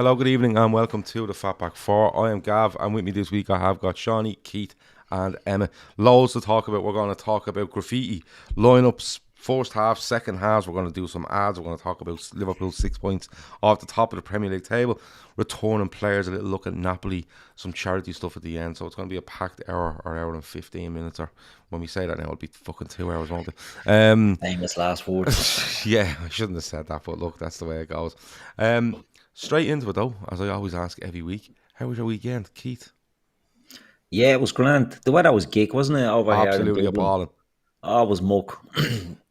Hello, good evening, and welcome to the Fatback 4. I am Gav, and with me this week I have got Seany, Keith, and Emmet. Loads to talk about. We're going to talk about graffiti, lineups, first half, second halves. We're going to do some ads. We're going to talk about Liverpool 6 points off the top of the Premier League table, returning players, a little look at Napoli, some charity stuff at the end. So it's going to be a packed hour or hour and 15 minutes. Or when we say that now, it'll be fucking 2 hours, won't it? Famous last words. Yeah, I shouldn't have said that, but look, that's the way it goes. Straight into it though, as I always ask every week. How was your weekend, Keith? Yeah, it was grand. The weather was geek, wasn't it, over here in Absolutely Dublin? appalling. Oh, it was muck.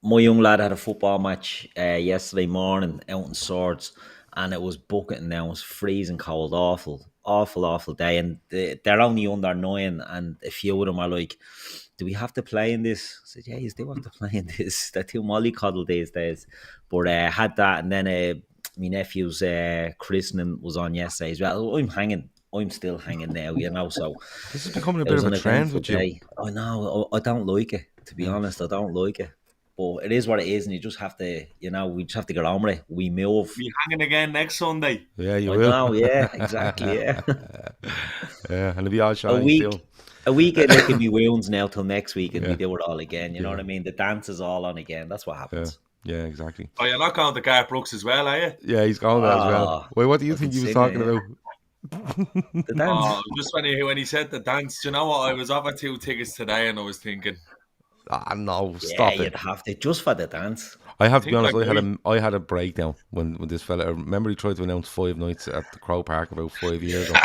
My young lad had a football match yesterday morning out in Swords, and it was bucketing down. It was freezing cold, awful day. And they're only under 9, and a few of them are like, do we have to play in this? I said, yeah, you still have to play in this. They're too mollycoddled these days. But had that, and then my nephew's christening was on yesterday as well. I'm still hanging now, so This is becoming a it bit was of an a trend eventful with you. day. I know, I don't like it, to be honest. I don't like it. But it is what it is, and you just have to, we just have to get on with it. We move. Be hanging again next Sunday. Yeah, you I will. know, yeah, exactly, yeah. Yeah, and it'll be all A shiny week, still. a week of licking me wounds now till next week, and we do it all again. You know what I mean? The dance is all on again. That's what happens. Yeah, exactly. Oh, you're not going to Garth Brooks as well, are you? Yeah, he's gone there as well. Wait, what do you think he was talking about? The dance. Oh, just when he said the dance, do you know what? I was offered 2 tickets today, and I was thinking, No, stop Yeah, it. you'd have to, just for the dance. I have to be Think honest, like I had a breakdown when this fella, I remember he tried to announce 5 nights at the Crow Park about 5 years ago.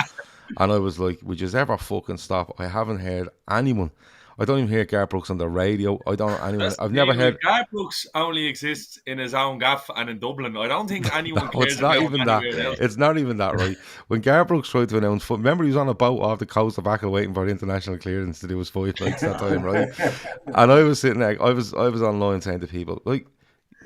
And I was like, would you ever fucking stop? I haven't heard anyone. I don't even hear Garth Brooks on the radio. I've never heard. Garth Brooks only exists in his own gaff and in Dublin. I don't think anyone No, cares it's not about even him that. anywhere else. It's not even that, right? When Garth Brooks tried to announce, remember he was on a boat off the coast of Achill waiting for international clearance to do his 5 nights that time, right? And I was sitting there, I was online saying to people, like,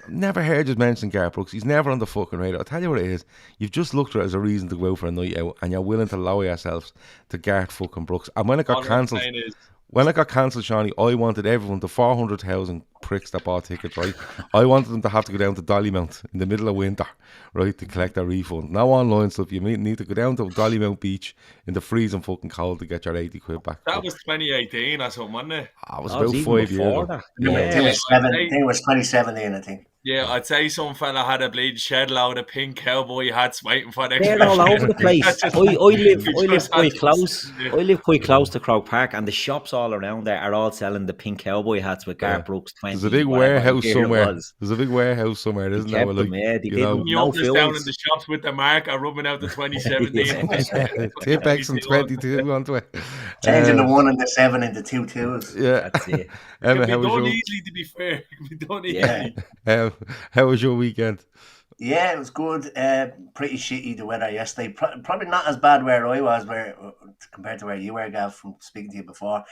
never heard you mention Garth Brooks. He's never on the fucking radar. I'll tell you what it is. You've just looked at it as a reason to go out for a night out, and you're willing to lower yourselves to Garth fucking Brooks. And when it got cancelled, Seany, I wanted everyone, the 400,000 pricks that bought tickets, right? I wanted them to have to go down to Dollymount in the middle of winter, right, to collect their refund. Now online stuff, you need to go down to Dollymount Beach in the freezing fucking cold to get your 80 quid back. That was 2018 or something, wasn't it? I was about 5 years ago. Yeah. I think it was 2017, I think. Yeah, I'd say some fella had a bleeding shed load of pink cowboy hats waiting for the They're all over the place. I live quite close. I live quite close to Crow Park, and the shops all around there are all selling the pink cowboy hats with Garth Brooks 20. There's a big warehouse somewhere. There's a big warehouse somewhere, isn't there? Them, they didn't down in the shops with the marker rubbing out the 2017. Tip X and 22 onto it. Changing the 1 and the 7 into 2 twos. Yeah. That's it. Emma, It can be done easily, to be fair. It can be done easily. How was your weekend? Yeah, it was good. Pretty shitty the weather yesterday. Probably not as bad where I was, compared to where you were, Gav, from speaking to you before.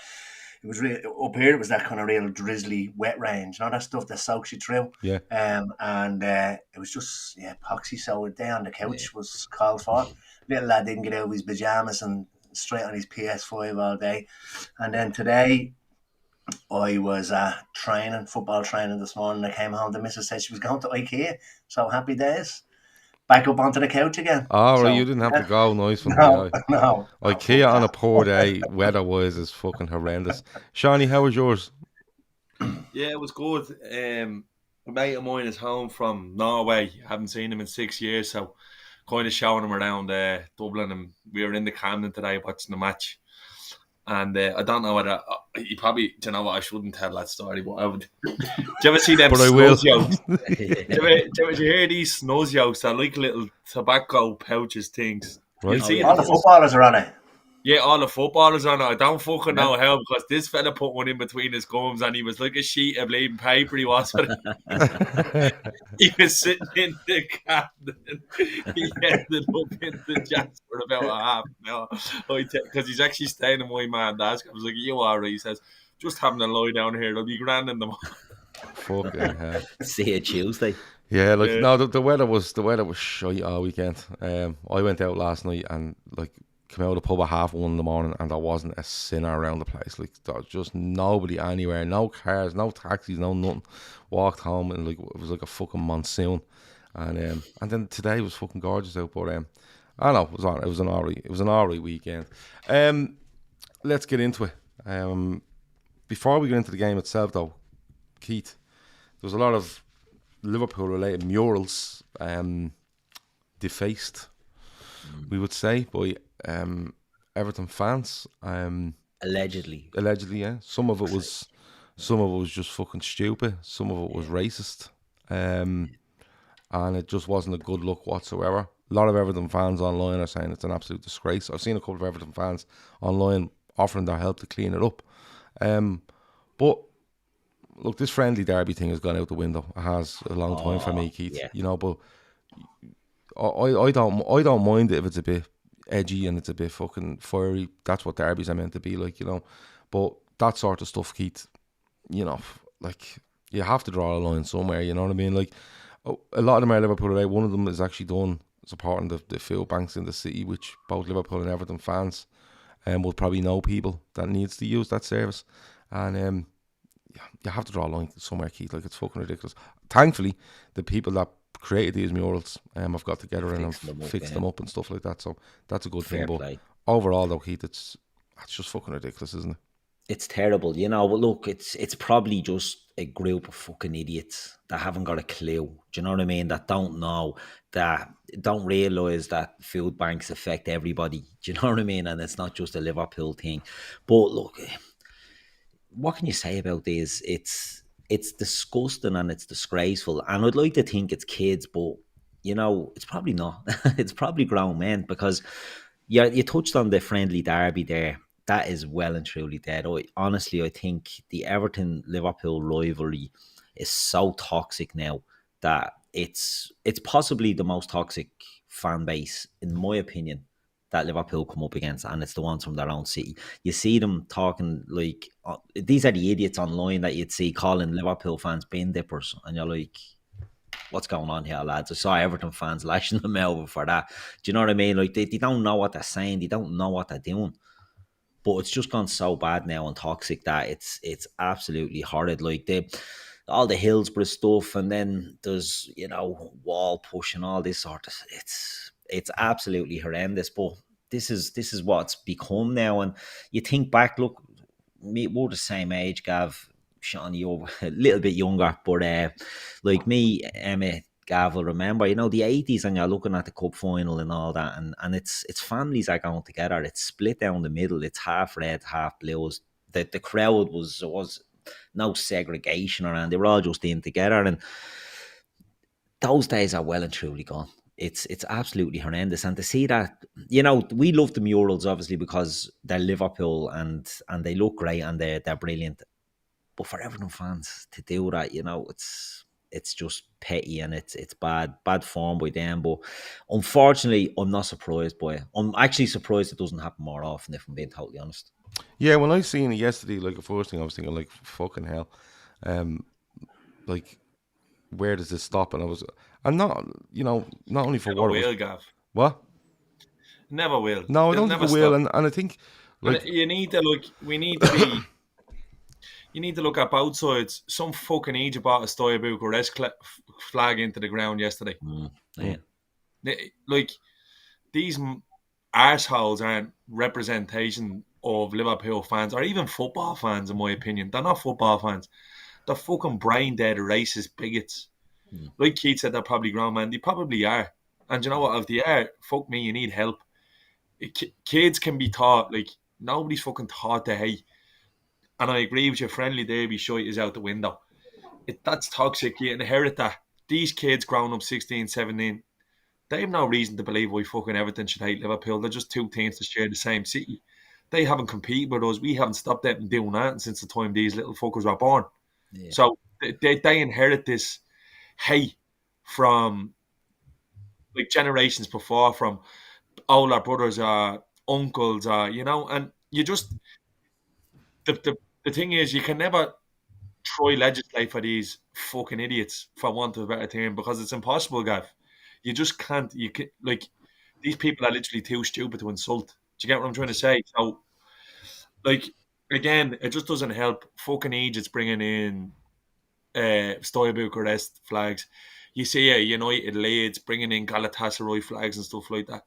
It was really up here. It was that kind of real drizzly, wet rain. You know that stuff that soaks you through. Yeah. And it was just epoxy. So a day on the couch was called for. Little lad didn't get out of his pajamas and straight on his PS5 all day. And then today, I was football training this morning. I came home. The missus said she was going to IKEA. So happy days. Back up onto the couch again. Oh, right, you didn't have to go. Nice one. No. IKEA on a poor day, weather-wise, is fucking horrendous. Seany, how was yours? Yeah, it was good. A mate of mine is home from Norway. Haven't seen him in 6 years, so kind of showing him around Dublin. And we were in the Camden today watching the match. And I don't know whether he probably, do you know what, I shouldn't tell that story, but I would. Do you ever see them snuzz yokes? Do you hear these snuzz yokes? They're like little tobacco pouches things. Right. All the footballers are on it. Yeah, all the footballers on it. I don't fucking know how, because this fella put one in between his gums and he was like a sheet of bleeding paper. He was. He was sitting in the cabin. He ended up in the jazz for about a half an hour. Because he's actually staying in my man desk. I was like, you are right. He says, just having a lie down here. They'll be grand in the morning. Fucking hell. See you Tuesday. Yeah, no, the weather was shite all weekend. I went out last night and came out of the pub at 1:30 in the morning, and there wasn't a sinner around the place. Like, there was just nobody anywhere, no cars, no taxis, no nothing. Walked home and it was like a fucking monsoon. And then today was fucking gorgeous out. But I know it was an alright weekend. Let's get into it. Before we get into the game itself, though, Keith, there was a lot of Liverpool-related murals defaced, we would say, by Everton fans. Allegedly. Allegedly, yeah. Some of it was just fucking stupid. Some of it was racist, and it just wasn't a good look whatsoever. A lot of Everton fans online are saying it's an absolute disgrace. I've seen a couple of Everton fans online offering their help to clean it up. But look, this friendly derby thing has gone out the window. It has a long time for me, Keith. Yeah. You know, but I don't mind it if it's a bit edgy and it's a bit fucking fiery. That's what derbies are meant to be like, you know. But that sort of stuff, Keith, you know, like you have to draw a line somewhere. You know what I mean? Like a lot of them are Liverpool today. One of them is actually done supporting the food banks in the city, which both Liverpool and Everton fans will probably know people that needs to use that service. And you have to draw a line somewhere, Keith. Like, it's fucking ridiculous. Thankfully, the people that created these murals have got together and have fixed them up and stuff like that. So that's a good Fair thing. play. But overall, though, Keith, it's just fucking ridiculous, isn't it? It's terrible, you know. But look, it's probably just a group of fucking idiots that haven't got a clue. Do you know what I mean? That don't know, that don't realise that food banks affect everybody. Do you know what I mean? And it's not just a Liverpool thing. But look, what can you say about this? It's disgusting and it's disgraceful. And I'd like to think it's kids, but you know, it's probably not. It's probably grown men, because you touched on the friendly derby there. That is well and truly dead. Honestly, I think the Everton Liverpool rivalry is so toxic now that it's possibly the most toxic fan base, in my opinion, that Liverpool come up against, and it's the ones from their own city. You see them talking like these are the idiots online that you'd see calling Liverpool fans bin dippers, and you're like, what's going on here, lads? I saw Everton fans lashing them over for that. Do you know what I mean? Like, they don't know what they're saying, they don't know what they're doing. But it's just gone so bad now and toxic that it's absolutely horrid. Like, all the Hillsborough stuff, and then there's, you know, wall push and all this sort of, it's absolutely horrendous. But this is what's become now. And you think back, look, we're the same age, Gav. Sean, you're a little bit younger, but like me, Emmet, Gav will remember, you know, the 80s, and you're looking at the cup final and all that, and it's families are going together. It's split down the middle. It's half red, half blues. The crowd was no segregation around. They were all just in together, and those days are well and truly gone. It's absolutely horrendous. And to see that, you know, we love the murals obviously because they're Liverpool and they look great and they're brilliant. But for Everton fans to do that, you know, it's just petty, and it's bad form by them. But unfortunately, I'm not surprised by it. I'm actually surprised it doesn't happen more often, if I'm being totally honest. Yeah, when I seen it yesterday, like the first thing I was thinking, like, fucking hell, like, where does this stop? And not, you know, not only for Never what will, it was, Gav. what? Never will. No, I They'll don't think never it will, stop. and I think, like, And you need to look. We need to be. You need to look at both sides. Some fucking Egypt brought a Stoya Bucharest flag into the ground yesterday. Yeah. Like, these arseholes aren't representation of Liverpool fans or even football fans, in my opinion. They're not football fans. They're fucking brain dead, racist bigots. Like Keith said, they're probably grown men. They probably are. And you know what? If they are, fuck me, you need help. Kids can be taught. Like, nobody's fucking taught to hate. And I agree with you, friendly derby shite is out the window. That's toxic. You inherit that. These kids growing up 16, 17, they have no reason to believe why fucking Everton should hate Liverpool. They're just two teams that share the same city. They haven't competed with us. We haven't stopped them doing that since the time these little fuckers were born. Yeah. So they inherit this hate from, like, generations before, from older brothers or uncles, or, you know, and you just, the thing is, you can never try legislate for these fucking idiots, for want of a better term, because it's impossible, Gav. You just can't. You can, like, these people are literally too stupid to insult. Do you get what I'm trying to say? So, like, again, it just doesn't help. Fucking Egypt's bringing in Stoya Bucharest flags. You see United, Leeds bringing in Galatasaray flags and stuff like that.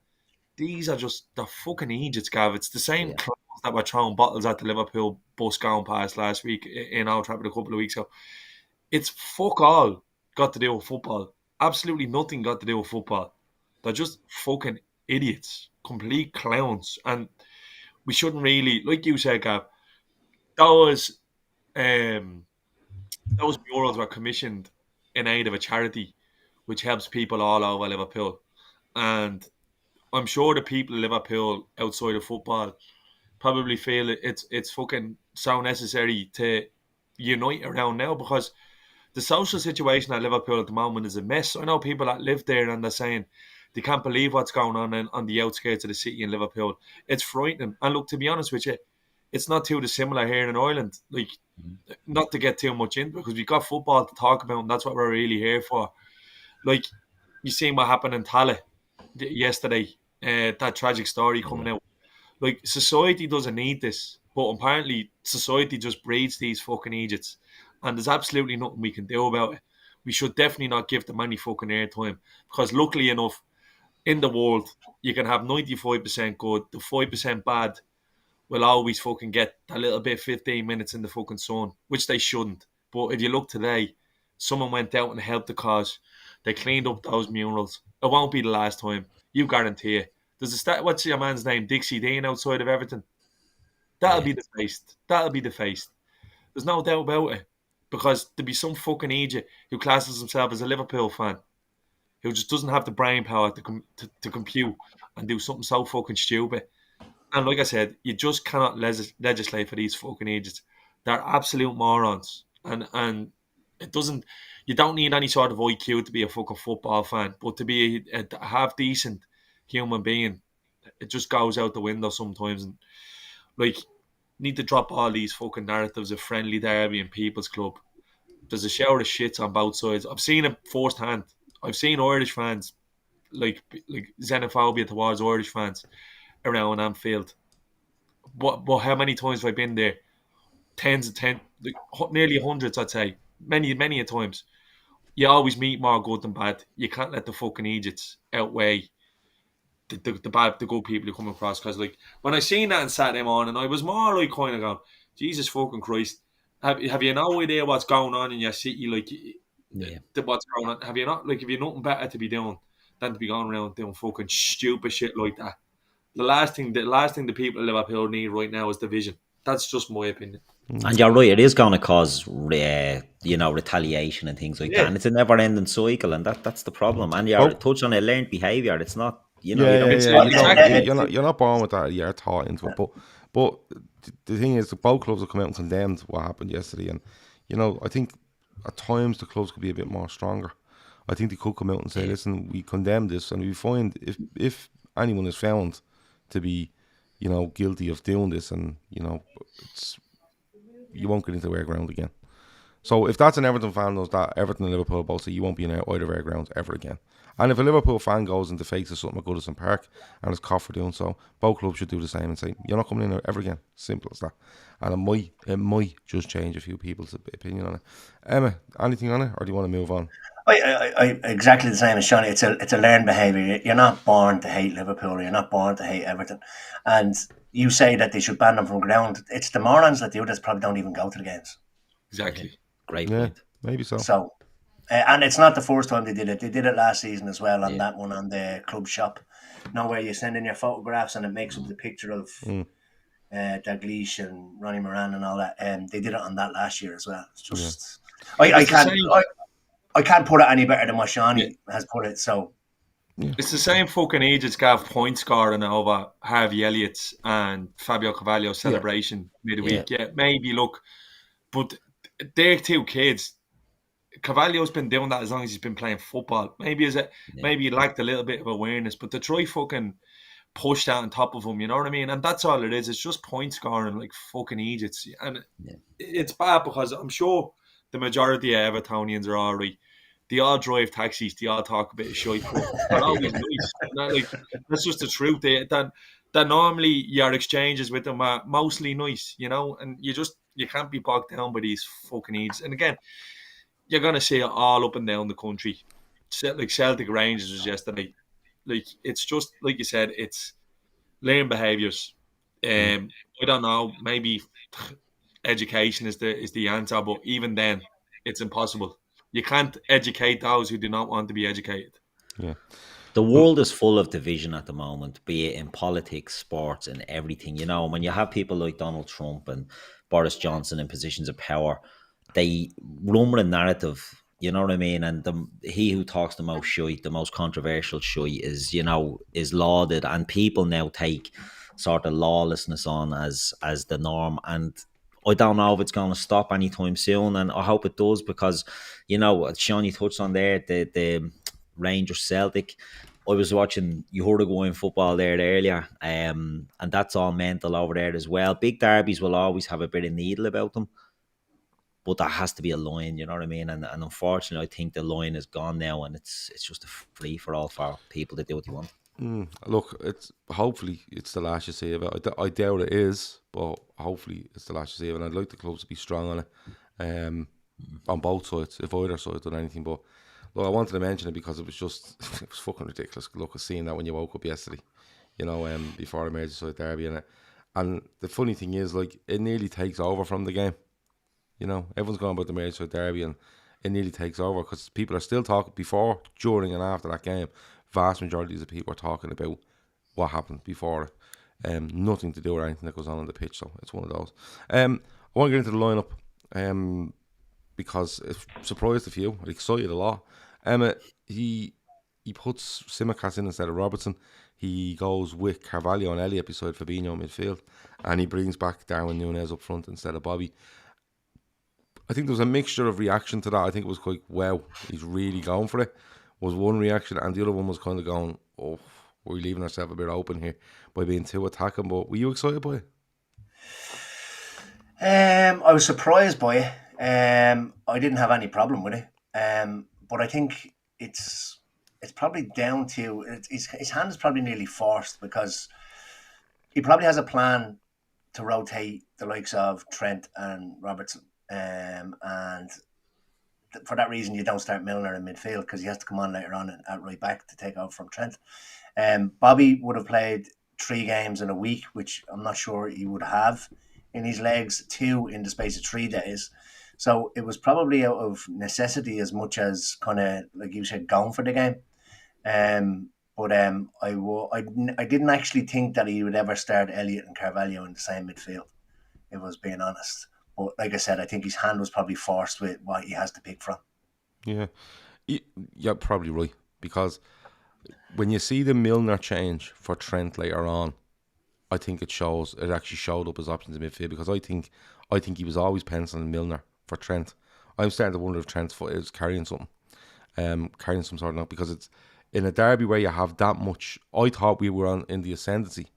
these are just the fucking idiots, Gav. It's the same clowns that were throwing bottles at the Liverpool bus going past last week in Old Trafford a couple of weeks ago. It's fuck all got to do with football. Absolutely nothing got to do with football. They're just fucking idiots, complete clowns, and we shouldn't really, like you said, Gav. Those murals were commissioned in aid of a charity which helps people all over Liverpool, and I'm sure the people in Liverpool outside of football probably feel it's fucking so necessary to unite around now, because the social situation at Liverpool at the moment is a mess. I know people that live there and they're saying they can't believe what's going on the outskirts of the city in Liverpool. It's frightening. And look, to be honest with you, it's not too dissimilar here in Ireland. Like, not to get too much into it, because we've got football to talk about, and that's what we're really here for. Like, you seen what happened in Tallaght yesterday, that tragic story coming out. Like, society doesn't need this, but apparently society just breeds these fucking idiots, and there's absolutely nothing we can do about it. We should definitely not give them any fucking airtime, because luckily enough, in the world, you can have 95% good, the 5% bad will always fucking get a little bit 15 minutes in the fucking sun, which they shouldn't. But if you look today, someone went out and helped the cause. They cleaned up those murals. It won't be the last time. You guarantee it. There's what's your man's name? Dixie Dean outside of Everton. That'll be the face. That'll be the face. There's no doubt about it. Because there'll be some fucking idiot who classes himself as a Liverpool fan, who just doesn't have the brain power to compute and do something so fucking stupid. And like I said, you just cannot legislate for these fucking idiots. They're absolute morons. And it doesn't. You don't need any sort of IQ to be a fucking football fan, but to be a half decent human being, it just goes out the window sometimes. And like, need to drop all these fucking narratives of friendly derby and people's club. There's a shower of shits on both sides. I've seen it firsthand. I've seen Irish fans like xenophobia towards Irish fans around Anfield. But how many times have I been there? Nearly hundreds, I'd say. Many a times. You always meet more good than bad. You can't let the fucking idiots outweigh the good people who come across. Because like, when I seen that on Saturday morning, I was more like kind of going, Jesus fucking Christ, have you no idea what's going on in your city? Like, what's going on? Have you nothing better to be doing than to be going around doing fucking stupid shit like that? The last thing the people of Liverpool need right now is division. That's just my opinion. And you're right, it is going to cause retaliation and things like that, and it's a never-ending cycle, and that's the problem. And you're touched on a learned behaviour. It's not, You're not born with that. You're taught into it. But the thing is, the both clubs have come out and condemned what happened yesterday, and I think at times the clubs could be a bit more stronger. I think they could come out and say, listen, we condemn this, and we find if anyone is found to be guilty of doing this, and you won't get into their ground again. So if that's an Everton fan, knows that Everton and Liverpool both say you won't be in either of our grounds ever again. And if a Liverpool fan goes into fakes of something at Goodison Park and is caught for doing so, both clubs should do the same and say you're not coming in there ever again. Simple as that. And it might just change a few people's opinion on it. Emma, anything on it, or do you want to move on? I exactly the same as Shawnee. It's a learned behaviour. You're not born to hate Liverpool, or you're not born to hate Everton. And you say that they should ban them from ground. It's the morons that do this probably don't even go to the games. Exactly. Great point. Maybe so. So, and it's not the first time they did it. They did it last season as well on that one on the club shop. Where you send in your photographs and it makes up the picture of Dalglish and Ronnie Moran and all that. They did it on that last year as well. It's just I can't put it any better than what Seany has put it. So it's the same fucking idiots got point scoring over Harvey Elliott's and Fabio Carvalho's celebration midweek. Yeah, maybe look, but they're two kids. Carvalho's been doing that as long as he's been playing football. Maybe maybe he lacked a little bit of awareness, but to try fucking push that on top of him, you know what I mean? And that's all it is. It's just point scoring like fucking idiots. And it's bad because I'm sure the majority of Evertonians are all right. They all drive taxis. They all talk a bit of shit. They're always nice. That's just the truth. That normally your exchanges with them are mostly nice, and you can't be bogged down by these fucking idiots. And again, you're going to see it all up and down the country. Like Celtic Rangers was yesterday. Like, it's just like you said, it's learned behaviours. I don't know, maybe education is the answer, but even then, it's impossible. You can't educate those who do not want to be educated. Yeah. The world is full of division at the moment, be it in politics, sports, and everything. You know, when you have people like Donald Trump and Boris Johnson in positions of power, they run with a narrative. You know what I mean? And he who talks the most shite, the most controversial shite, is, you know, is lauded, and people now take sort of lawlessness on as the norm. And I don't know if it's going to stop anytime soon, and I hope it does, because, you know, Sean, you touched on there the Rangers Celtic. I was watching Uruguayan football there earlier, and that's all mental over there as well. Big derbies will always have a bit of needle about them, but there has to be a line, you know what I mean? And unfortunately, I think the line is gone now, and it's just a free for all for people to do what they want. Look, it's hopefully it's the last you see of it. I doubt it is, but hopefully it's the last you see of it. And I'd like the clubs to be strong on it, on both sides, if either side done anything. But look, I wanted to mention it because it was just it was fucking ridiculous. Look, seeing that when you woke up yesterday, you know, before the Merseyside Derby, and the funny thing is, like, it nearly takes over from the game. You know, everyone's going about the Merseyside Derby, and it nearly takes over because people are still talking before, during, and after that game. Vast majorities of people are talking about what happened before it. Nothing to do with anything that goes on the pitch, so it's one of those. I want to get into the lineup because it surprised a few, it excited a lot. Emmet, he puts Tsimikas in instead of Robertson. He goes with Carvalho and Elliott beside Fabinho in midfield, and he brings back Darwin Núñez up front instead of Bobby. I think there was a mixture of reaction to that. I think it was quite, wow, he's really going for it, was one reaction, and the other one was kind of going, oh, we're leaving ourselves a bit open here by being too attacking. But were you excited by it? I was surprised by it. I didn't have any problem with it. But I think it's probably down to his hand is probably nearly forced, because he probably has a plan to rotate the likes of Trent and Robertson. And for that reason, you don't start Milner in midfield, because he has to come on later on at right back to take over from Trent. Bobby would have played 3 games in a week, which I'm not sure he would have in his legs, 2 in the space of 3 days. So it was probably out of necessity as much as kind of, like you said, going for the game. But I didn't actually think that he would ever start Elliott and Carvalho in the same midfield, if I was being honest. But like I said, I think his hand was probably forced with what he has to pick from. Yeah, you're probably right, because when you see the Milner change for Trent later on, I think it actually showed up as options in midfield, because I think he was always penciling Milner for Trent. I'm starting to wonder if Trent's foot is carrying something, carrying some sort of note, because it's in a derby where you have that much. I thought we were in the ascendancy,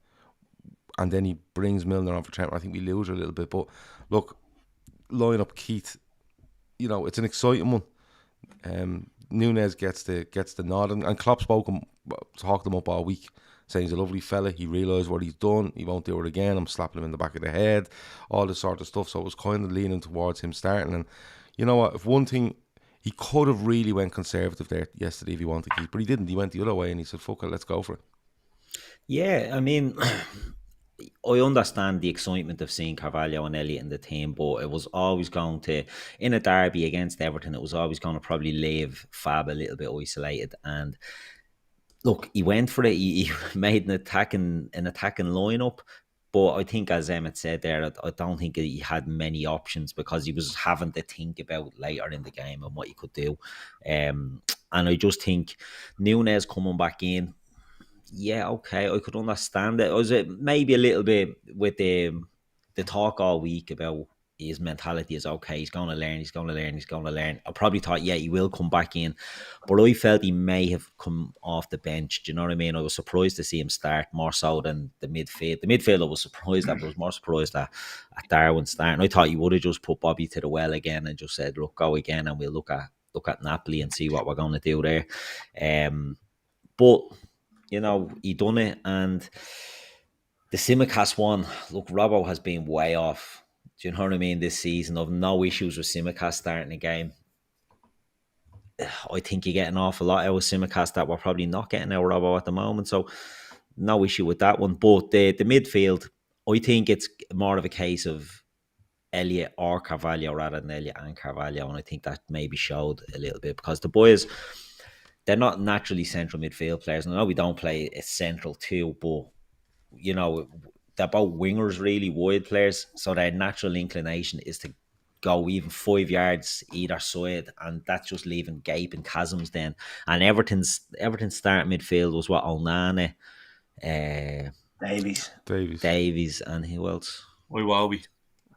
and then he brings Milner on for Trent. I think we lose a little bit, but look, line up Keith, you know, it's an exciting one. Núñez gets the nod, and Klopp talked him up all week, saying he's a lovely fella, he realised what he's done, he won't do it again, I'm slapping him in the back of the head, all this sort of stuff. So it was kind of leaning towards him starting. And you know what, if one thing, he could have really went conservative there yesterday if he wanted to keep, but he didn't. He went the other way and he said, fuck it, let's go for it. Yeah, I mean, I understand the excitement of seeing Carvalho and Elliott in the team, but it was always going to, in a derby against Everton, it was always going to probably leave Fab a little bit isolated. And look, he went for it. He made an attacking lineup, but I think, as Emmet said there, I don't think he had many options, because he was having to think about later in the game and what he could do. And I just think Núñez coming back in, yeah, okay, I could understand it. Was it maybe a little bit with the talk all week about his mentality is okay, he's going to learn. I probably thought, yeah, he will come back in, but I felt he may have come off the bench. Do you know what I mean? I was surprised to see him start more so than the midfield. The midfield I was surprised at, but I was more surprised at Darwin starting. I thought he would have just put Bobby to the well again and just said, look, go again, and we'll look at Napoli and see what we're going to do there. But you know, he done it. And the Tsimikas one, look, Robbo has been way off. Do you know what I mean? This season, I've no issues with Tsimikas starting the game. I think you get an awful lot out of Simicast that we're probably not getting out of Robbo at the moment. So no issue with that one. But the midfield, I think it's more of a case of Elliott or Carvalho rather than Elliott and Carvalho. And I think that maybe showed a little bit because the boys, they're not naturally central midfield players. I know we don't play a central too, but you know, they're both wingers, really wide players. So their natural inclination is to go even 5 yards either side, and that's just leaving gaping chasms then. And Everton's start midfield was what, Onana, Davies, and who else? Iwobi.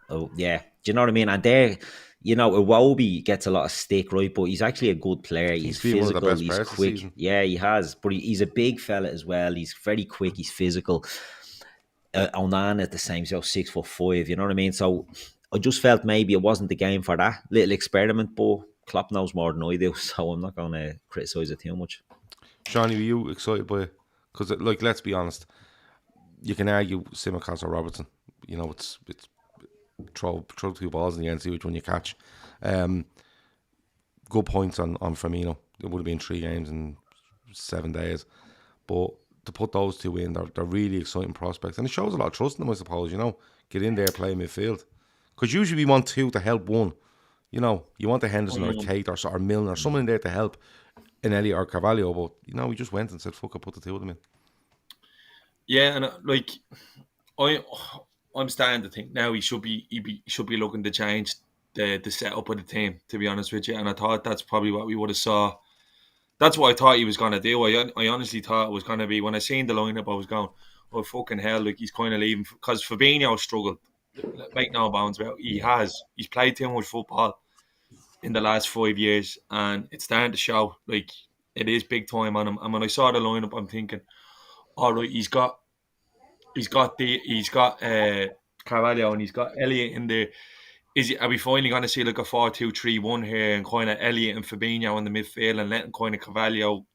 Oh yeah, do you know what I mean? And they're, you know, Iwobi gets a lot of stick, right? But he's actually a good player. He's been one of the physical. best He's players this quick. season. Yeah, he has. But he's a big fella as well. He's very quick. He's physical. Onana at the same, so 6'5". You know what I mean? So I just felt maybe it wasn't the game for that little experiment. But Klopp knows more than I do, so I'm not going to criticise it too much. Shawnee, were you excited by it? Because, like, let's be honest, you can argue Simicast or Robertson. You know, it's throw 2 balls in the end, see which one you catch. Good points on Firmino. It would have been 3 games in 7 days, but to put those 2 in, they're really exciting prospects, and it shows a lot of trust in them, I suppose. You know, get in there, play midfield, because usually we want 2 to help 1. You know, you want a Henderson or a Kate or Milner or someone in there to help an Elliott or Carvalho, but you know, we just went and said, "Fuck it, put the 2 of them in." Yeah, and like I'm starting to think now he should be looking to change the setup of the team. To be honest with you, and I thought that's probably what we would have saw. That's what I thought he was going to do. I honestly thought it was going to be, when I seen the lineup, I was going, oh fucking hell, like he's kind of leaving, because Fabinho struggled. Make no bounds about it. He's played too much football in the last 5 years, and it's starting to show. Like, it is big time on him. And when I saw the lineup, I'm thinking, all right, he's got Carvalho and he's got Elliott in there. Are we finally going to see like a 4-2-3-1 here, and kind of Elliott and Fabinho in the midfield and letting kind of Carvalho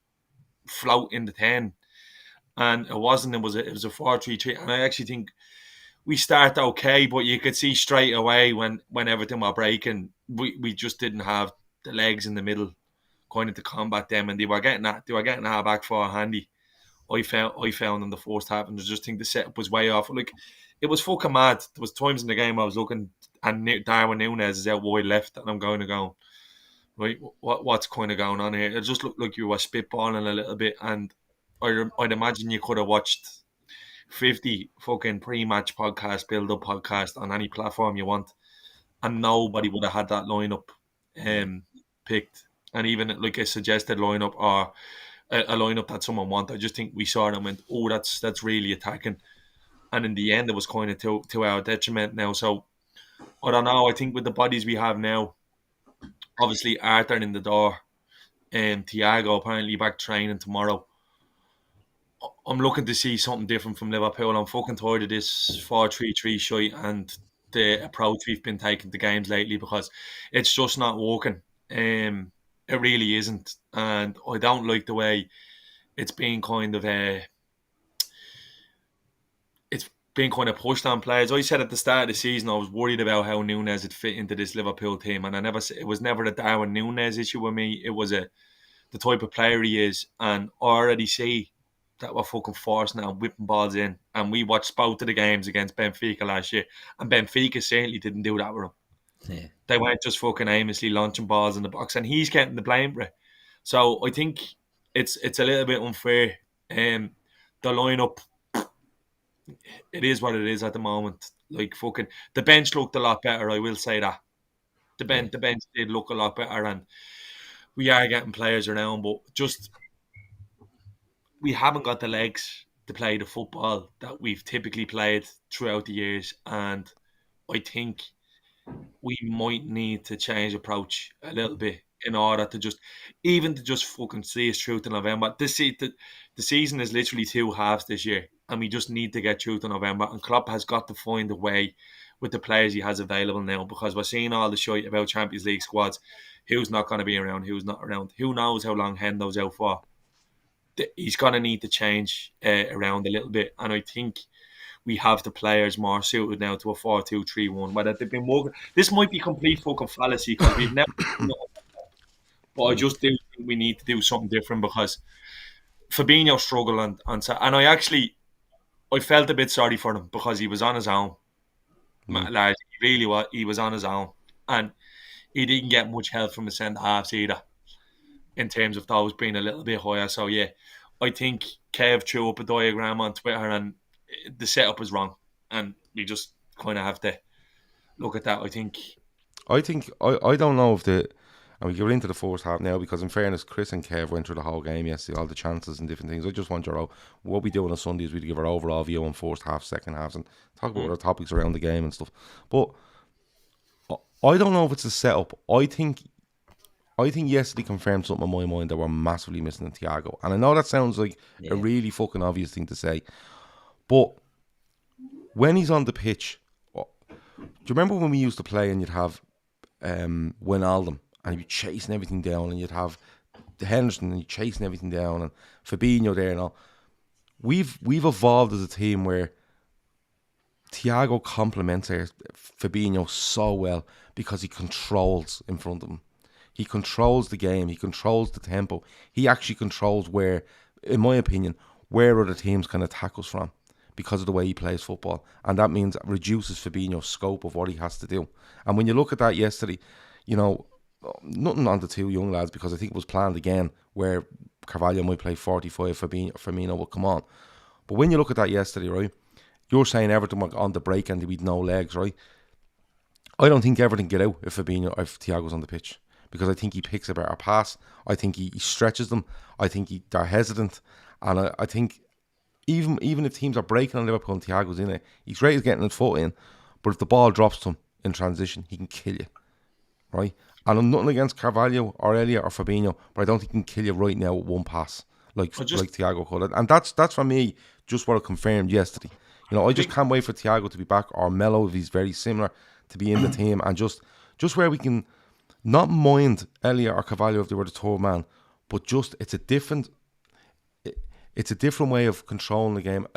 float in the 10? And it wasn't. It was a 4-3-3, and I actually think we start okay, but you could see straight away when everything were breaking, we just didn't have the legs in the middle kind of to combat them, and they were getting our back four handy. I found in the first half, and I just think the setup was way off. Like, it was fucking mad. There was times in the game I was looking, and Darwin Núñez is out wide left, and I'm going to go, right, what's kind of going on here? It just looked like you were spitballing a little bit, and I'd imagine you could have watched 50 fucking pre-match podcast, build-up podcast on any platform you want, and nobody would have had that lineup picked, and even like a suggested lineup or a lineup that someone wanted. I just think we saw it and went, oh, that's really attacking. And in the end, it was kind of to our detriment now. So, I don't know. I think with the bodies we have now, obviously Arthur in the door, and Thiago apparently back training tomorrow, I'm looking to see something different from Liverpool. I'm fucking tired of this 4-3-3 shite and the approach we've been taking to games lately, because it's just not working. It really isn't, and I don't like the way it's been kind of pushed on players. I said at the start of the season I was worried about how Núñez would fit into this Liverpool team, and it was never a Darwin Núñez issue with me. It was the type of player he is, and I already see that we're fucking forced now, whipping balls in, and we watched both of the games against Benfica last year, and Benfica certainly didn't do that with him. Yeah. They weren't just fucking aimlessly launching balls in the box, and he's getting the blame for it. So I think it's a little bit unfair. The lineup, it is what it is at the moment. Like, fucking, the bench looked a lot better. I will say that the bench did look a lot better, and we are getting players around, but just we haven't got the legs to play the football that we've typically played throughout the years, and I think we might need to change approach a little bit in order to just fucking see us through to November. The season is literally 2 halves this year, and we just need to get through to November. And Klopp has got to find a way with the players he has available now, because we're seeing all the shit about Champions League squads. Who's not going to be around? Who's not around? Who knows how long Hendo's out for? He's going to need to change around a little bit, and I think we have the players more suited now to a 4-2-3-1. Whether they've been working, this might be complete fucking fallacy because we've never. But But I just do think we need to do something different because Fabinho struggled and I felt a bit sorry for him because he was on his own. Like, he really was. He was on his own, and he didn't get much help from the centre halves either, in terms of those being a little bit higher. So yeah, I think Kev threw up a diagram on Twitter, and the setup is wrong, and we just kind of have to look at that. I don't know if and we get into the first half now because, in fairness, Chris and Kev went through the whole game yesterday, all the chances and different things. I just want what we do on a Sunday is we give our overall view on first half, second halves, and talk about other topics around the game and stuff. But I don't know if it's a setup. I think yesterday confirmed something in my mind that we're massively missing in Thiago. And I know that sounds like a really fucking obvious thing to say, but when he's on the pitch, do you remember when we used to play and you'd have Wijnaldum and he'd be chasing everything down, and you'd have Henderson and he'd chasing everything down, and Fabinho there and all? We've evolved as a team where Thiago complements Fabinho so well because he controls in front of him. He controls the game. He controls the tempo. He actually controls where, in my opinion, where other teams can attack us from because of the way he plays football. And that means it reduces Fabinho's scope of what he has to do. And when you look at that yesterday, nothing on the two young lads, because I think it was planned again where Carvalho might play 45, Firmino will come on. But when you look at that yesterday, right, you're saying Everton were on the break and with no legs, right? I don't think Everton get out if Thiago's on the pitch, because I think he picks a better pass. I think he stretches them. I think they're hesitant. And I think even if teams are breaking on Liverpool and Thiago's in it, he's great at getting his foot in, but if the ball drops to him in transition, he can kill you, right? And I'm nothing against Carvalho or Elliott or Fabinho, but I don't think he can kill you right now with one pass like Thiago could. And that's for me just what I confirmed yesterday. I just can't wait for Thiago to be back, or Melo if he's very similar, to be in the team, and just where we can not mind Elliott or Carvalho if they were the third man, but just it's a different way of controlling the game,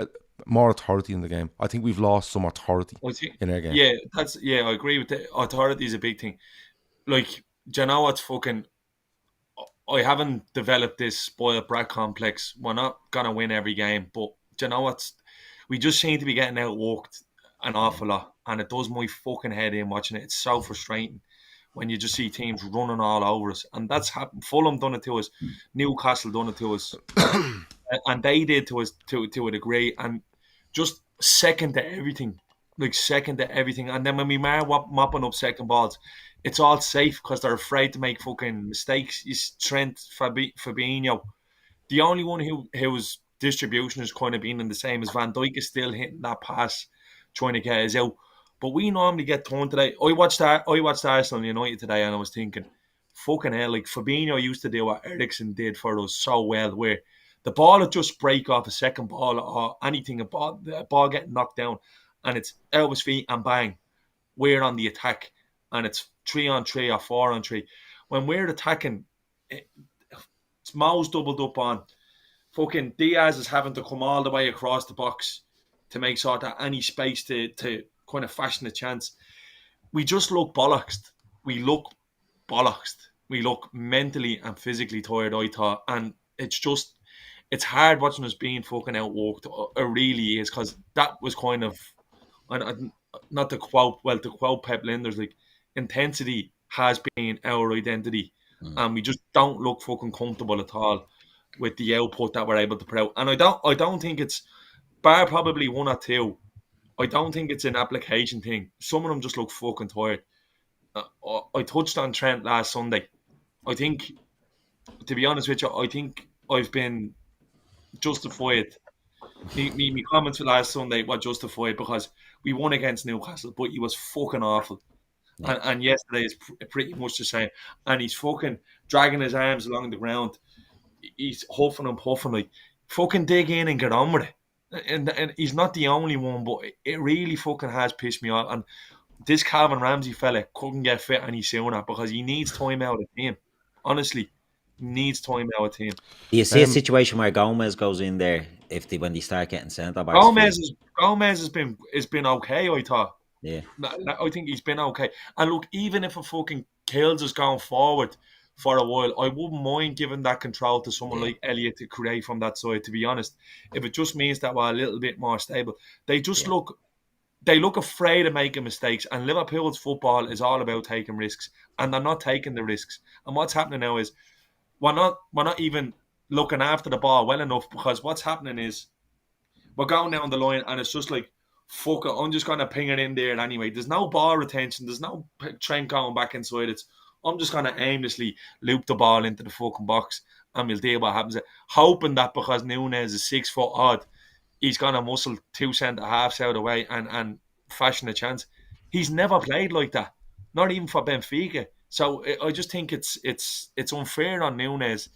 more authority in the game. I think we've lost some authority in our game. Yeah, I agree with that. Authority is a big thing. Like, do you know what's fucking... I haven't developed this spoiled brat complex. We're not going to win every game, but do you know what's... We just seem to be getting outworked an awful lot, and it does my fucking head in watching it. It's so frustrating when you just see teams running all over us, and that's happened. Fulham done it to us, Newcastle done it to us, and they did to us to a degree, and just second to everything. And then when we mopping up second balls, it's all safe because they're afraid to make fucking mistakes. Trent, Fabinho, the only one whose distribution has kind of been in the same as Van Dijk is still hitting that pass, trying to get us out. But we normally get torn today. I watched Arsenal United today, and I was thinking, fucking hell, like Fabinho used to do what Eriksen did for us so well, where the ball would just break off a second ball or anything, a ball getting knocked down, and it's out of his feet and bang, we're on the attack, and it's 3-on-3 or 4-on-3. When we're attacking, it's Mo's doubled up on. Fucking Diaz is having to come all the way across the box to make sort of any space to kind of fashion a chance. We just look bollocksed. We look mentally and physically tired, I thought. And it's hard watching us being fucking outworked. It really is, because that was kind of, not to quote Pep Linders, like, intensity has been our identity. And we just don't look fucking comfortable at all with the output that we're able to put out. And I don't think it's, bar probably one or two, I don't think it's an application thing. Some of them just look fucking tired. I touched on Trent last Sunday. I think, to be honest with you, I think I've been justified. My comments for last Sunday were justified because we won against Newcastle, but he was fucking awful. Yeah. And yesterday is pretty much the same. And he's fucking dragging his arms along the ground. He's huffing and puffing, like, fucking dig in and get on with it. And he's not the only one, but it really fucking has pissed me off. And this Calvin Ramsey fella couldn't get fit any sooner because he needs time out of the team. Honestly, he needs time out of the team. Do you see a situation where Gomez goes in there when they start getting centre backs? Gomez has been okay, I thought. Yeah. I think he's been okay. And look, even if a fucking kills us going forward, for a while. I wouldn't mind giving that control to someone like Elliott to create from that side, to be honest. If it just means that we're a little bit more stable. They just look afraid of making mistakes, and Liverpool's football is all about taking risks, and they're not taking the risks. And what's happening now is we're not even looking after the ball well enough, because what's happening is we're going down the line and it's just like, fuck it, I'm just going to ping it in there anyway. There's no ball retention. There's no Trent going back inside. I'm just going to aimlessly loop the ball into the fucking box and we'll deal what happens. Hoping that because Nunes is 6 foot odd, he's going to muscle 2 centre-halves out of the way and fashion a chance. He's never played like that. Not even for Benfica. So I just think it's unfair on Nunes.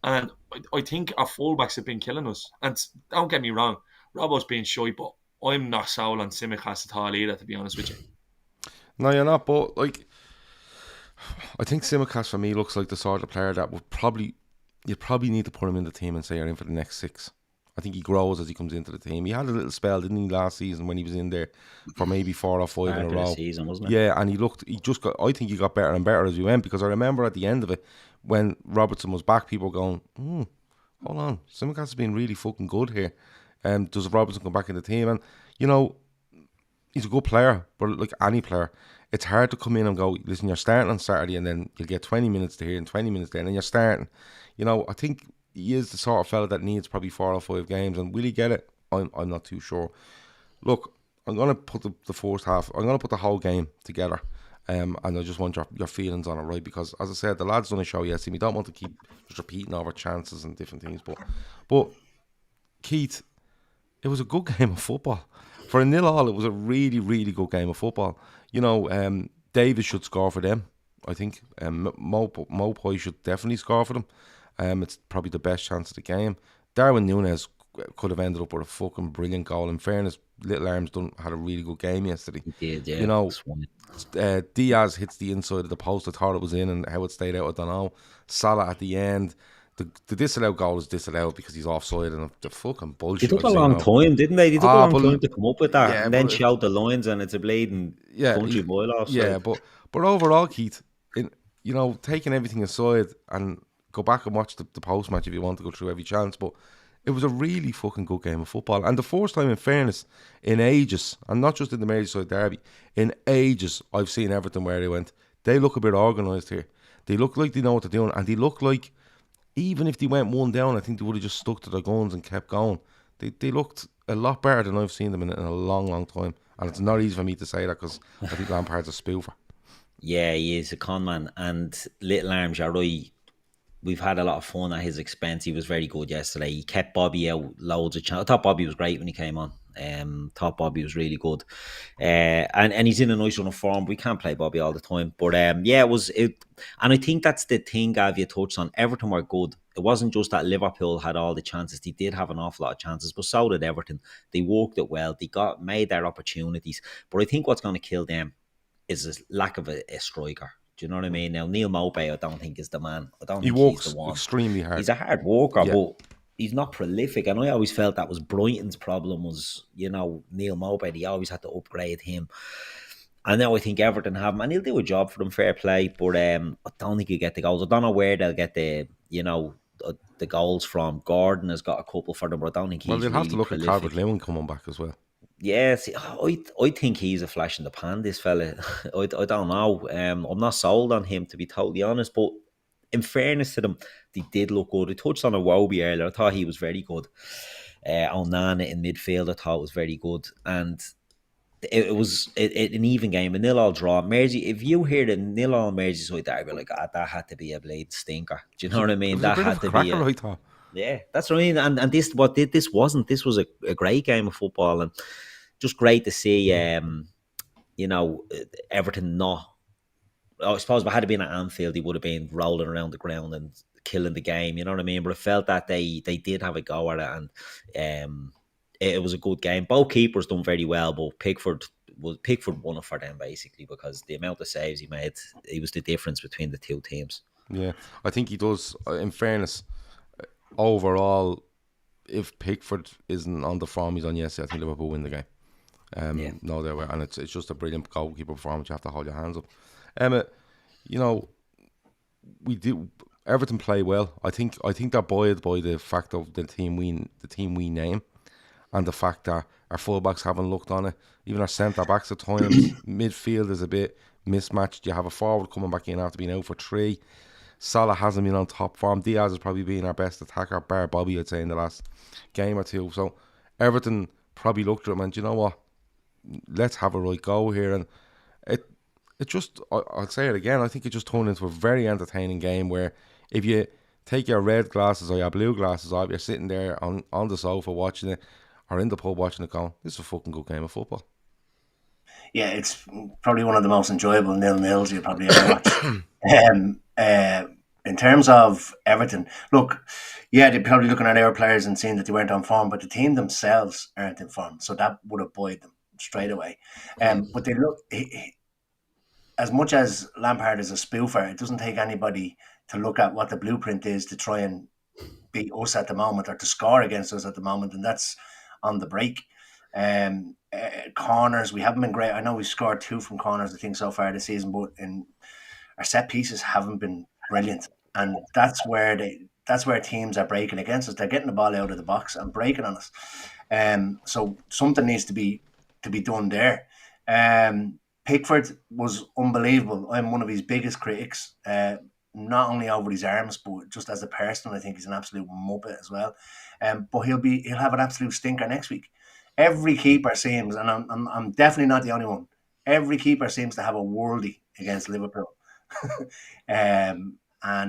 And I think our fullbacks have been killing us. And don't get me wrong, Robbo's been shy, but I'm not sold on Tsimikas at all either, to be honest with you. No, you're not, but like, I think Tsimikas for me looks like the sort of player that you'd probably need to put him in the team and say you're in for the next 6. I think he grows as he comes into the team. He had a little spell, didn't he, last season when he was in there for maybe 4 or 5 in a row. Season, wasn't it? Yeah, and I think he got better and better as we went, because I remember at the end of it, when Robertson was back, people were going, hold on, Tsimikas has been really fucking good here. Does Robertson come back in the team? And, you know, he's a good player, but like any player, it's hard to come in and go, listen, you're starting on Saturday and then you'll get 20 minutes to here and 20 minutes there, and then you're starting. You know, I think he is the sort of fella that needs probably 4 or 5 games, and will he get it? I'm not too sure. Look, I'm going to put the first half, I'm going to put the whole game together, and I just want your feelings on it, right? Because, as I said, the lads done a show yesterday. We don't want to keep just repeating over chances and different things, but Keith, it was a good game of football. For a 0-0, it was a really, really good game of football. You know, Davis should score for them, I think. Mopai should definitely score for them. It's probably the best chance of the game. Darwin Núñez could have ended up with a fucking brilliant goal. In fairness, Little Arms had a really good game yesterday. He did, yeah. You know, Diaz hits the inside of the post. I thought it was in, and how it stayed out, I don't know. Salah at the end. The disallowed goal is disallowed because he's offside, and the fucking bullshit. It took a long time, didn't they? They took a long time to come up with that, and then shout the lines, and it's a bleeding country boil offside. Yeah, but overall, Keith, you know, taking everything aside, and go back and watch the post match if you want to go through every chance, but it was a really fucking good game of football. And the first time, in fairness, in ages, and not just in the Merseyside Derby, in ages, I've seen Everton where they went. They look a bit organised here. They look like they know what they're doing, and they look like, even if they went 1 down, I think they would have just stuck to their guns and kept going. They looked a lot better than I've seen them in a long, long time. And it's not easy for me to say that, because I think Lampard's a spoofer. Yeah, he is a con man. And Little Arms, you're right. We've had a lot of fun at his expense. He was very good yesterday. He kept Bobby out loads of chances. I thought Bobby was great when he came on. Thought Bobby was really good. And he's in a nice run of form. We can't play Bobby all the time. But yeah, it was. And I think that's the thing, Gav, you touched on. Everton were good. It wasn't just that Liverpool had all the chances. They did have an awful lot of chances, but so did Everton. They worked it well. They made their opportunities. But I think what's going to kill them is a lack of a striker. Do you know what I mean? Now, Neil Maupay, I don't think is the man. I don't think he's the one. He works extremely hard. He's a hard worker, but he's not prolific. And I always felt that was Brighton's problem was, you know, Neil Maupay. They always had to upgrade him. And now I think Everton have him, and he'll do a job for them, fair play. But I don't think he'll get the goals. I don't know where they'll get the goals from. Gordon has got a couple for them, but I don't think he's really they'll have to look prolific. at Calvert-Lewin coming back as well. Yes, I think he's a flash in the pan, this fella. I don't know. I'm not sold on him, to be totally honest. But in fairness to them, they did look good. I touched on Iwobi earlier. I thought he was very good. Onana in midfield, I thought was very good. And it was an even game, a 0-0 draw. If you hear the 0-0 Merseyside Derby, like, that had to be a blade stinker. Do you know what I mean? That had to be I thought. Yeah, that's what I mean. And this wasn't. This was a great game of football, and just great to see. You know, Everton not. I suppose if it had been at Anfield, he would have been rolling around the ground and killing the game. You know what I mean? But I felt that they did have a go at it, and it was a good game. Both keepers done very well, but Pickford won it for them basically, because the amount of saves he made, he was the difference between the two teams. Yeah, I think he does. In fairness, overall, if Pickford isn't on the form he's on yesterday, I think Liverpool win the game. No, they were, and it's just a brilliant goalkeeper performance. You have to hold your hands up. Emmet, you know, we did. Everton play well. I think they're buoyed by the fact of the team we name, and the fact that our fullbacks haven't looked on it. Even our centre backs at times, midfield is a bit mismatched. You have a forward coming back in after being out for 3. Salah hasn't been on top form. Diaz has probably been our best attacker, bar Bobby, I'd say, in the last game or two. So Everton probably looked at him and, do you know what? Let's have a right go here. And it just, I'll say it again, I think it just turned into a very entertaining game where if you take your red glasses or your blue glasses off, you're sitting there on the sofa watching it, or in the pub watching it going, this is a fucking good game of football. Yeah, it's probably one of the most enjoyable 0-0s you'll probably ever watch. In terms of Everton, look, yeah, they're probably looking at our players and seeing that they weren't on form, but the team themselves aren't in form, so that would have buoyed them straight away. But they look, as much as Lampard is a spoofer, it doesn't take anybody to look at what the blueprint is to try and beat us at the moment or to score against us at the moment, and that's on the break. Corners, we haven't been great. I know we scored 2 from corners, I think, so far this season, but our set pieces haven't been brilliant, and that's where teams are breaking against us. They're getting the ball out of the box and breaking on us. So something needs to be done there. Pickford was unbelievable. I'm one of his biggest critics, not only over his arms, but just as a person. I think he's an absolute muppet as well. But he'll have an absolute stinker next week. Every keeper seems, and I'm definitely not the only one, every keeper seems to have a worldie against Liverpool. And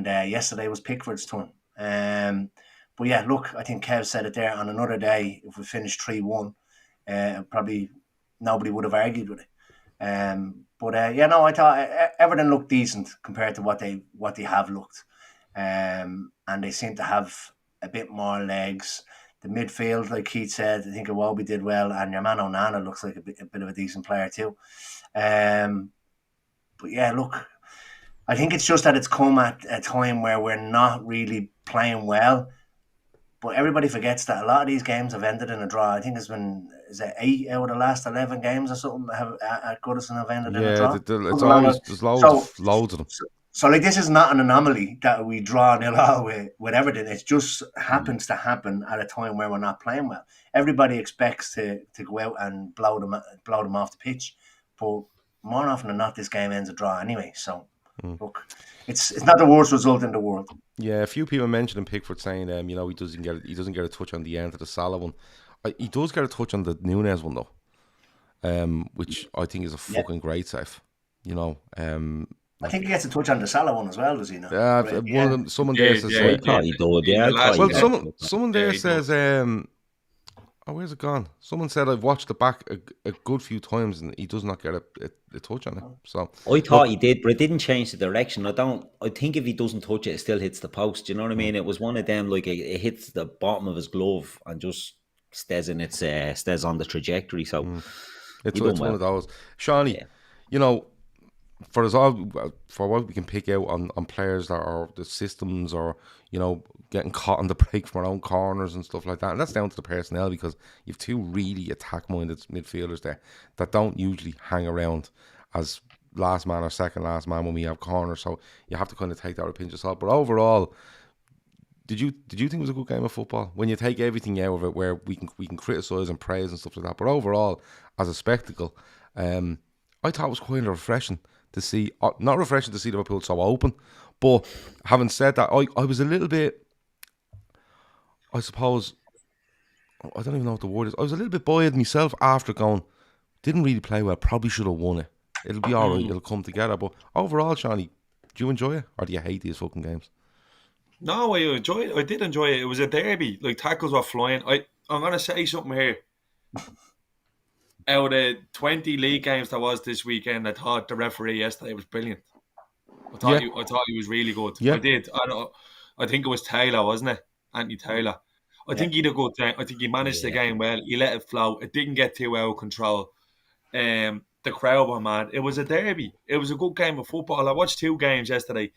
yesterday was Pickford's turn. But yeah, look, I think Kev said it there. On another day, if we finished 3-1, probably nobody would have argued with it. I thought Everton looked decent compared to what they have looked, and they seem to have a bit more legs. The midfield, like Keith said, I think Iwobi did well, and your man Onana looks like a bit of a decent player too. But yeah, look, I think it's just that it's come at a time where we're not really playing well. But everybody forgets that a lot of these games have ended in a draw. I think is it 8 out of the last 11 games or something at Goodison have ended in a draw? It's always, there's loads of them. So like, this is not an anomaly that we draw 0-0 with Everton. It just happens to happen at a time where we're not playing well. Everybody expects to go out and blow them off the pitch, but more often than not, this game ends a draw anyway. So look, it's not the worst result in the world. Yeah, a few people mentioning Pickford saying, he doesn't get a touch on the end of the Salah one. He does get a touch on the Nunez one though, which I think is a fucking great save. I think he gets a touch on the Salah one as well, does he? One of them, someone there says, I thought he did. Yeah, well, someone there says, where's it gone? Someone said I've watched it back a good few times and he does not get a touch on it. So I thought he did, but it didn't change the direction. I think if he doesn't touch it, it still hits the post. Do you know what I mean? It was one of them, like it hits the bottom of his glove and just stays on the trajectory. So it's one of those. Seany, for what we can pick out on players that are the systems or getting caught on the break from our own corners and stuff like that, and that's down to the personnel, because you have 2 really attack-minded midfielders there that don't usually hang around as last man or second last man when we have corners, so you have to kind of take that with a pinch of salt. But overall, did you think it was a good game of football when you take everything out of it, where we can criticise and praise and stuff like that? But overall, as a spectacle, I thought it was quite refreshing to see, not refreshing to see Liverpool so open, but having said that, I was a little bit, I suppose, I don't even know what the word is, I was a little bit buoyed myself after going, didn't really play well, probably should have won it. It'll be alright, it'll come together. But overall, Seany, do you enjoy it, or do you hate these fucking games? No, I enjoyed it. I did enjoy it. It was a derby. Like, tackles were flying. I'm going to say something here. Out of 20 league games that was this weekend, I thought the referee yesterday was brilliant. I thought he was really good. Yeah. I did. I think it was Taylor, wasn't it? Anthony Taylor. I think he did a good thing. I think he managed the game well. He let it flow. It didn't get too out of control. The crowd were mad. It was a derby. It was a good game of football. I watched 2 games yesterday.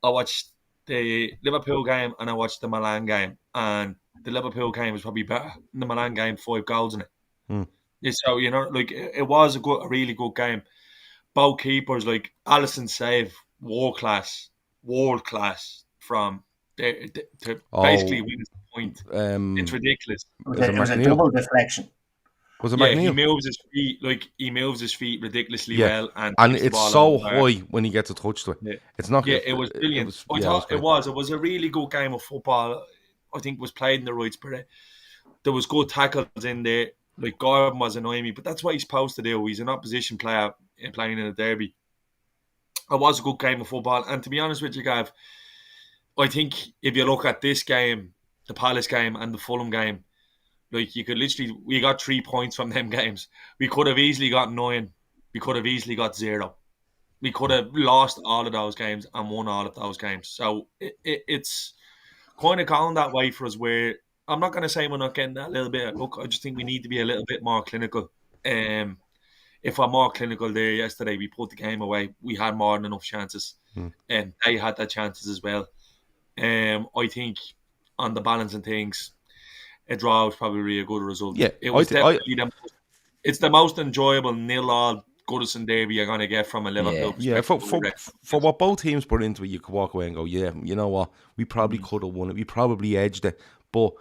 I watched the Liverpool game and I watched the Milan game. And the Liverpool game was probably better. In the Milan game, 5 goals in it. So, it was a really good game. Both keepers, like Alisson save, world class. world class from there to basically win his point. It's ridiculous. It was a double deflection. Was it Yeah, McNeil? he moves his feet ridiculously well, and it's so high when he gets a touch to it. Yeah. It's not. Yeah, it was brilliant. I thought it was a really good game of football. I think it was played in the right spirit. There was good tackles in there. Like Gordon was annoying me, but that's what he's supposed to do. He's an opposition player playing in a derby. It was a good game of football, and to be honest with you, Gav, I think if you look at this game, the Palace game and the Fulham game, like you could literally, we got 3 points from them games. We could have easily got 9. We could have easily got 0. We could have lost all of those games and won all of those games. So it's kind of gone that way for us where I'm not going to say we're not getting that little bit. Look, I just think we need to be a little bit more clinical. If we're more clinical there yesterday, we put the game away. We had more than enough chances. And they had their chances as well. I think on the balance and things, a draw was probably a good result. Yeah, it was definitely it's the most enjoyable 0-0 Goodison derby you're going to get from a Liverpool. Yeah, for what both teams put into it, you could walk away and go, yeah, you know what, we probably could have won it. We probably edged it, but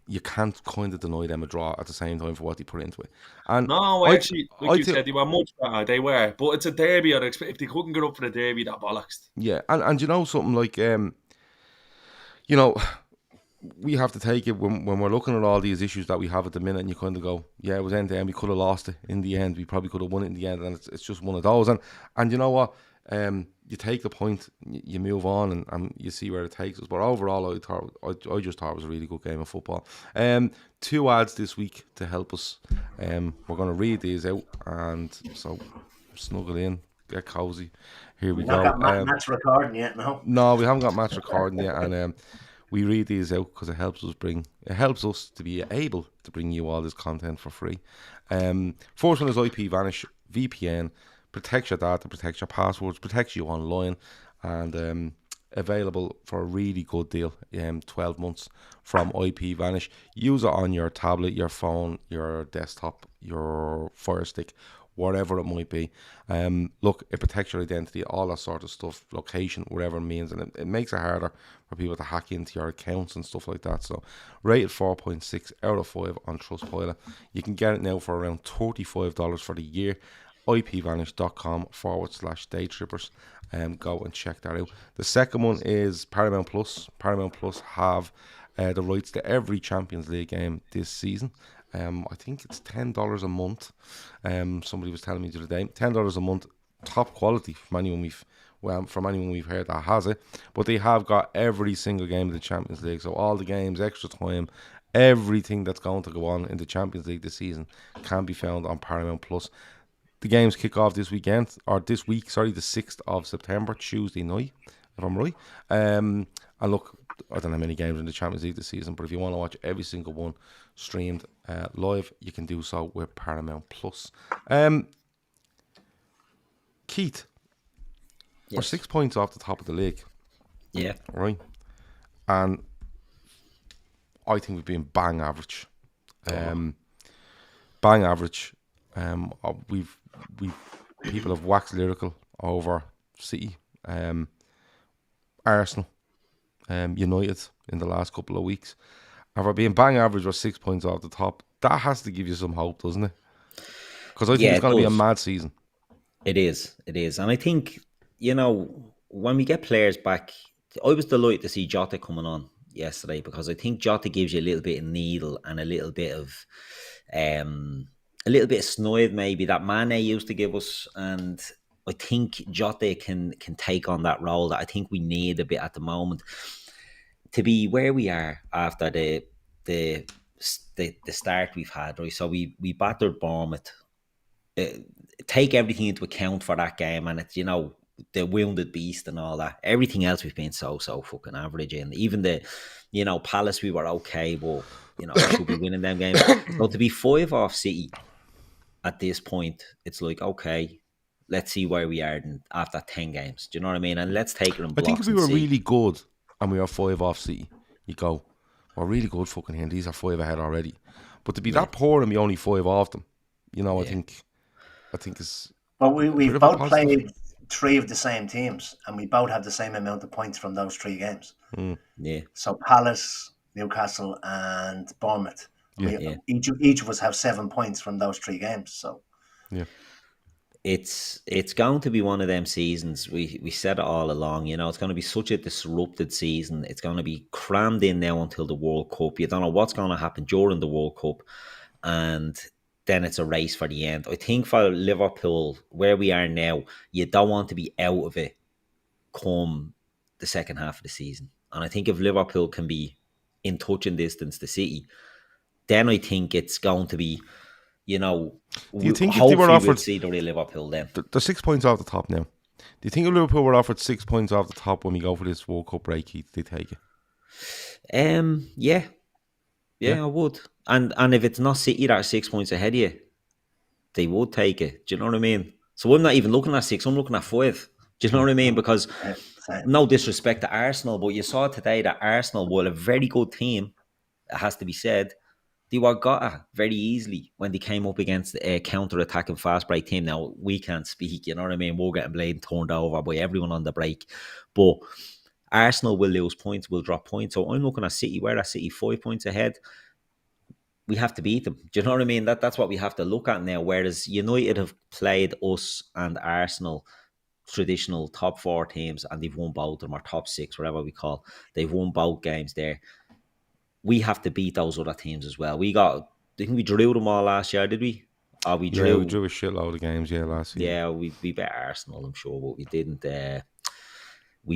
you can't kind of deny them a draw at the same time for what they put into it. And no, actually, like you said, they were much better. They were, but it's a derby. I'd expect if they couldn't get up for the derby, that bollocks. Yeah, and you know something like, you know, we have to take it when we're looking at all these issues that we have at the minute, and you kind of go, yeah, it was end to end. We could have lost it in the end. We probably could have won it in the end, and it's just one of those. And you know what? You take the point, you move on, and you see where it takes us. But overall, I just thought it was a really good game of football. 2 ads this week to help us. We're going to read these out, and so snuggle in, get cozy. Here we go. Not got match recording yet, no? No, we haven't got match recording yet, and we read these out because it helps us to be able to bring you all this content for free. First one is IP Vanish VPN. Protects your data, protects your passwords, protects you online, and available for a really good deal. 12 months from IP Vanish. Use it on your tablet, your phone, your desktop, your Fire Stick, whatever it might be. Look, it protects your identity, all that sort of stuff, location, whatever it means, and it makes it harder for people to hack into your accounts and stuff like that. So, rated 4.6 out of 5 on Trustpilot. You can get it now for around $35 for the year. ipvanish.com/Daytrippers. Go and check that out. The second one is Paramount Plus. Paramount Plus have the rights to every Champions League game this season. I think it's $10 a month. Somebody was telling me the other day, $10 a month, top quality from anyone we've heard that has it. But they have got every single game of the Champions League, so all the games, extra time, everything that's going to go on in the Champions League this season can be found on Paramount Plus. The games kick off this week, the 6th of September, Tuesday night, if I'm right. And look, I don't know how many games in the Champions League this season, but if you want to watch every single one streamed live, you can do so with Paramount Plus. Keith, we're 6 points off the top of the league. Yeah. Right. And I think we've been bang average. Bang average. People have waxed lyrical over City, Arsenal, United in the last couple of weeks. And for being bang average, we're 6 points off the top. That has to give you some hope, doesn't it? Because I think it's going to be a mad season. It is. And I think, when we get players back, I was delighted to see Jota coming on yesterday, because I think Jota gives you a little bit of needle and a little bit of snide maybe that Mane used to give us, and I think Jota can take on that role that I think we need a bit at the moment to be where we are after the start we've had, right? So we battered Bournemouth. Take everything into account for that game, and it's the wounded beast and all that. Everything else we've been so fucking average in. Even the Palace, we were okay, but should be winning them games. So to be 5 off City at this point, it's like, okay, let's see where we are after 10 games. Do you know what I mean? And let's take it in blocks. I think if we were really good and we were 5 off City, you go, we're really good fucking here. These are 5 ahead already. But to be that poor and be only 5 off them, I think it's... But we've both played three of the same teams, and we both have the same amount of points from those 3 games. Yeah. So Palace, Newcastle, and Bournemouth. Yeah. Each of us have 7 points from those 3 games. So Yeah. It's going to be one of them seasons. We said it all along, you know, it's going to be such a disrupted season. It's going to be crammed in now until the World Cup. You don't know what's going to happen during the World Cup, and then it's a race for the end. I think for Liverpool, where we are now, you don't want to be out of it come the second half of the season. And I think if Liverpool can be in touching distance to City, then I think it's going to be, you know, do you think if they were offered, we'll see the real Liverpool then? They're 6 points off the top now. Do you think if Liverpool were offered 6 points off the top when we go for this World Cup break, they take it? Yeah, I would. And if it's not City that are 6 points ahead of you, they would take it. Do you know what I mean? So I'm not even looking at 6, I'm looking at 5. Do you know what I mean? Because no disrespect to Arsenal, but you saw today that Arsenal were a very good team, it has to be said. They were got very easily when they came up against a counter-attacking fast break team. Now, we can't speak, you know what I mean? We're getting blamed, turned over by everyone on the break. But Arsenal will lose points, will drop points. So I'm looking at City, where at City 5 points ahead. We have to beat them. Do you know what I mean? That's what we have to look at now. Whereas United have played us and Arsenal, traditional top 4 teams, and they've won both of them, or top 6, whatever we call. They've won both games there. We have to beat those other teams as well. Didn't we drew them all last year, did we? Or we drew a shitload of games, last year. Yeah, we beat Arsenal, I'm sure, but we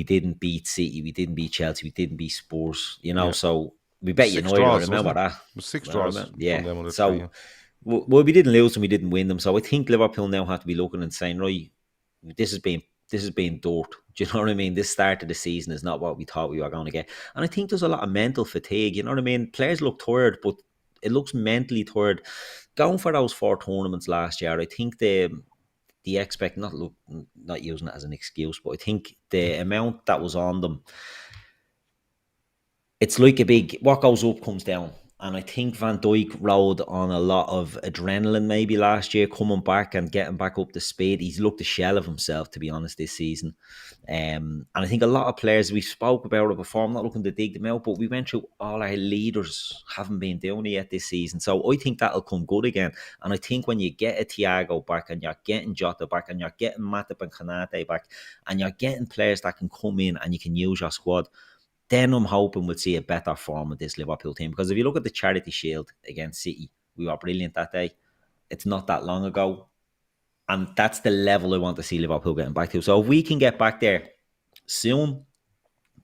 didn't beat City, we didn't beat Chelsea, we didn't beat Spurs, you know, so we bet United, I remember that. It was 6 draws. Yeah, so well, we didn't lose them, we didn't win them, so I think Liverpool now have to be looking and saying, right, this has been dirt. Do you know what I mean? This start of the season is not what we thought we were going to get. And I think there's a lot of mental fatigue. You know what I mean? Players look tired, but it looks mentally tired. Going for those 4 tournaments last year, I think the expect, not using it as an excuse, but I think the amount that was on them, it's like a big, what goes up comes down. And I think Van Dijk rode on a lot of adrenaline maybe last year, coming back and getting back up to speed. He's looked a shell of himself, to be honest, this season. And I think a lot of players, we spoke about it before, I'm not looking to dig them out, but we went through all our leaders haven't been doing it yet this season. So I think that'll come good again. And I think when you get a Thiago back, and you're getting Jota back, and you're getting Matip and Konate back, and you're getting players that can come in and you can use your squad, then I'm hoping we'll see a better form of this Liverpool team. Because if you look at the Charity Shield against City, we were brilliant that day. It's not that long ago. And that's the level I want to see Liverpool getting back to. So if we can get back there soon,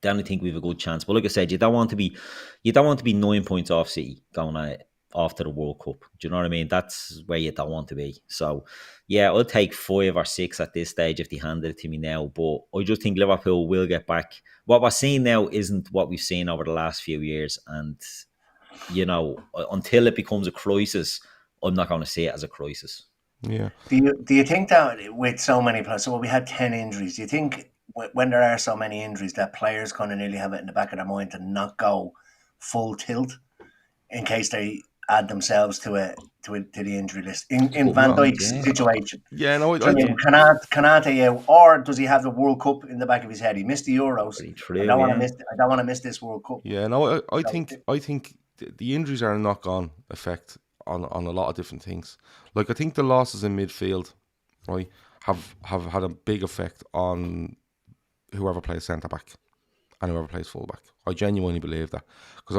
then I think we have a good chance. But like I said, you don't want to be 9 points off City going off to the World Cup. Do you know what I mean? That's where you don't want to be. So yeah, I'll take 5 or 6 at this stage if they handed it to me now. But I just think Liverpool will get back. What we're seeing now isn't what we've seen over the last few years. And, you know, until it becomes a crisis, I'm not going to see it as a crisis. Yeah. Do you think that with so many players, so we had 10 injuries, do you think when there are so many injuries that players kind of nearly have it in the back of their mind to not go full tilt in case they add themselves to the injury list in Van Dijk's situation? Yeah, no, Konate out, or does he have the World Cup in the back of his head? He missed the Euros. True, I don't want to miss this World Cup. Yeah, no, I think the injuries are a knock-on effect on a lot of different things. Like, I think the losses in midfield, right, have had a big effect on whoever plays centre back and whoever plays fullback. I genuinely believe that, because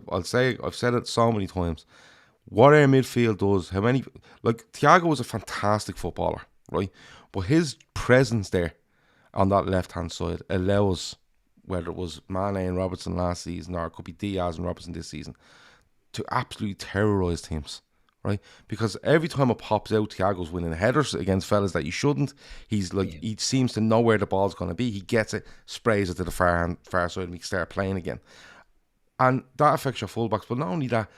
I'll say, I've said it so many times, what our midfield does, Thiago was a fantastic footballer, right? But his presence there on that left hand side allows, whether it was Mane and Robertson last season, or it could be Diaz and Robertson this season, to absolutely terrorise teams, right? Because every time it pops out, Thiago's winning headers against fellas that you shouldn't. He's he seems to know where the ball's going to be. He gets it, sprays it to the far side, and we can start playing again. And that affects your fullbacks. But not only that,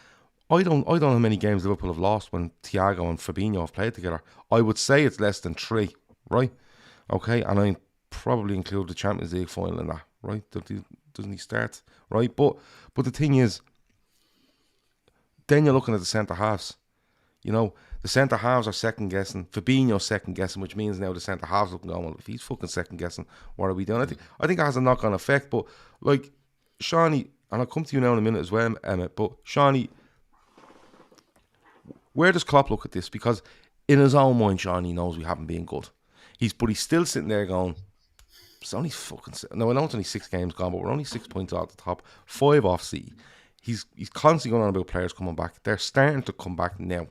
I don't know how many games Liverpool have lost when Thiago and Fabinho have played together. I would say it's less than 3, right? Okay, and I probably include the Champions League final in that, right? Doesn't he start, right? But the thing is, then you're looking at the centre halves. You know, the centre halves are second guessing. Fabinho's second guessing, which means now the centre halves looking going, well, if he's fucking second guessing, what are we doing? I think it has a knock on effect. But like Seany, and I'll come to you now in a minute as well, Emmet. But Seany, where does Klopp look at this? Because in his own mind, Seany knows we haven't been good. But he's still sitting there going, it's only fucking. No, I know it's only 6 games gone, but we're only 6 points off the top, 5 off City. He's constantly going on about players coming back. They're starting to come back now.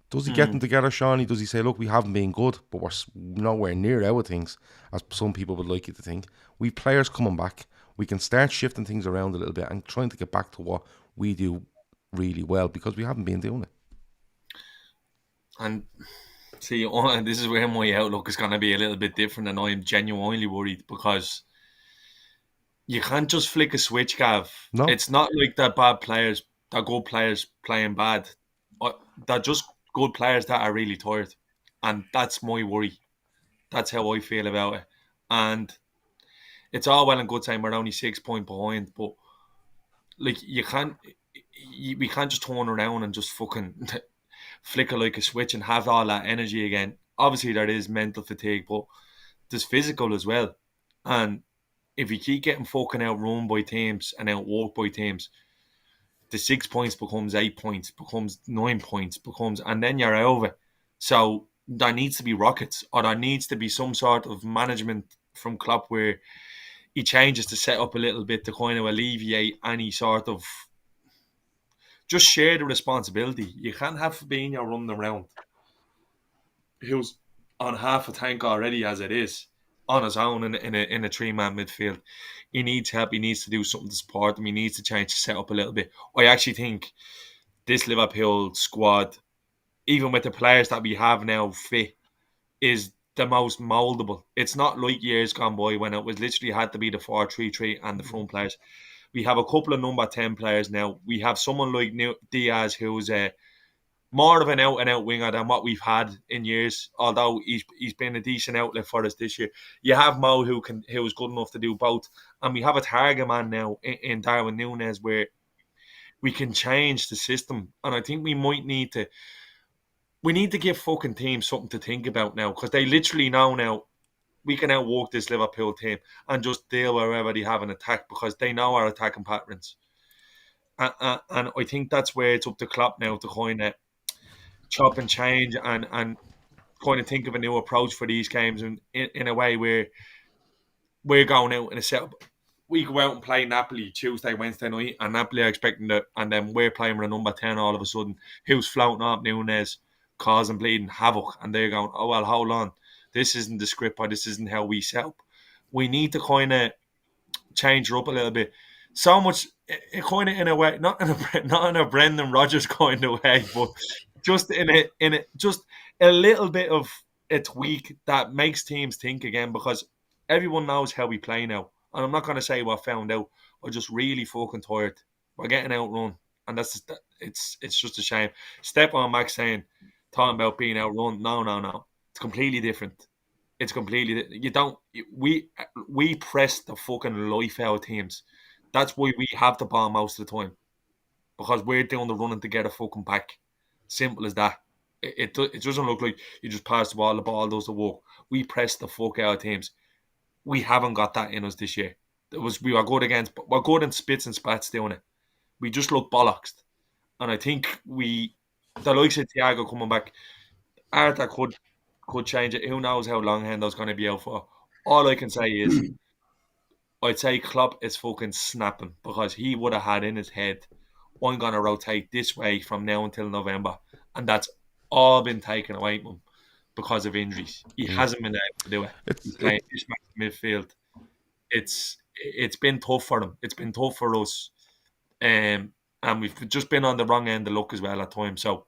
Does he get them together, Seany? Does he say, look, we haven't been good, but we're nowhere near our things, as some people would like you to think? We've players coming back. We can start shifting things around a little bit and trying to get back to what we do really well, because we haven't been doing it. And see, this is where my outlook is going to be a little bit different, and I'm genuinely worried, because you can't just flick a switch, Gav. No. It's not like they're bad players, they're good players playing bad. They're just good players that are really tired. And that's my worry. That's how I feel about it. And it's all well and good saying we're only 6 points behind, but like we can't just turn around and just fucking flicker like a switch and have all that energy again. Obviously there is mental fatigue, but there's physical as well. And if you keep getting fucking outrun by teams and outworked by teams, the 6 points becomes 8 points, becomes 9 points, and then you're out of it. So there needs to be rockets, or there needs to be some sort of management from Klopp where he changes the setup a little bit to kind of alleviate any sort of, just share the responsibility. You can't have Fabinho running around, who's on half a tank already as it is, on his own in a 3-man midfield. He needs help. He needs to do something to support him. He needs to change the setup a little bit. I actually think this Liverpool squad, even with the players that we have now fit, is the most mouldable. It's not like years gone by when it was literally had to be the 4-3-3 and the front players. We have a couple of number 10 players now. We have someone like Diaz, who's more of an out-and-out winger than what we've had in years, although he's been a decent outlet for us this year. You have Mo, who's good enough to do both. And we have a target man now in Darwin Núñez where we can change the system. And I think we need to give fucking teams something to think about now, because they literally know now we can outwork this Liverpool team and just deal wherever they have an attack, because they know our attacking patterns. And I think that's where it's up to Klopp now to kind of chop and change and kind of think of a new approach for these games, and in a way where we're going out in a setup. We go out and play Napoli Tuesday, Wednesday night, and Napoli are expecting it, and then we're playing with a number 10 all of a sudden, who's floating up Núñez, causing bleeding havoc, and they're going, oh well, hold on, this isn't the script, or this isn't how we set up. We need to kind of change her up a little bit. So much, kind of in a way, not in a Brendan Rodgers kind of way, but just in a little bit of a tweak that makes teams think again, because everyone knows how we play now. And I'm not going to say we're found out. We're just really fucking tired. We're getting outrun, and it's just a shame. Step on Max talking about being outrun. No. It's completely different. It's completely. You don't. We press the fucking life out of teams. That's why we have the ball most of the time, because we're doing the running to get a fucking back. Simple as that. It doesn't look like you just pass the ball does the work. We press the fuck out of teams. We haven't got that in us this year. We were good in spits and spats doing it. We just look bollocksed. And I think the likes of Thiago coming back, Arthur could change it. Who knows how long Hendo's going to be out for. All I can say is, I'd say Klopp is fucking snapping, because he would have had in his head, I'm going to rotate this way from now until November. And that's all been taken away from him because of injuries. He hasn't been able to do it. He's playing this midfield. It's been tough for them. It's been tough for us. And we've just been on the wrong end of luck as well at times. So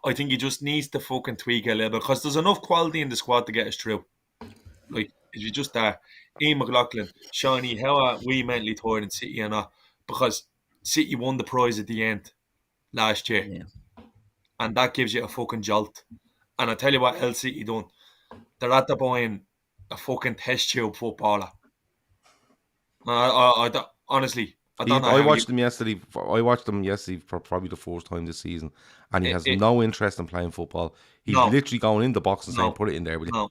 I think he just needs to fucking tweak a little bit, because there's enough quality in the squad to get us through. Like, if you just Ian McLaughlin, Seany, how are we mentally tired in City or not? Because City won the prize at the end last year. Yeah. And that gives you a fucking jolt. And I tell you what else City done. They're at the buying a fucking test tube footballer. Honestly, I don't know I how watched them yesterday. I watched them yesterday for probably the first time this season, and he has no interest in playing football. He's no, literally going in the box and saying, no, "Put it in there, will you?"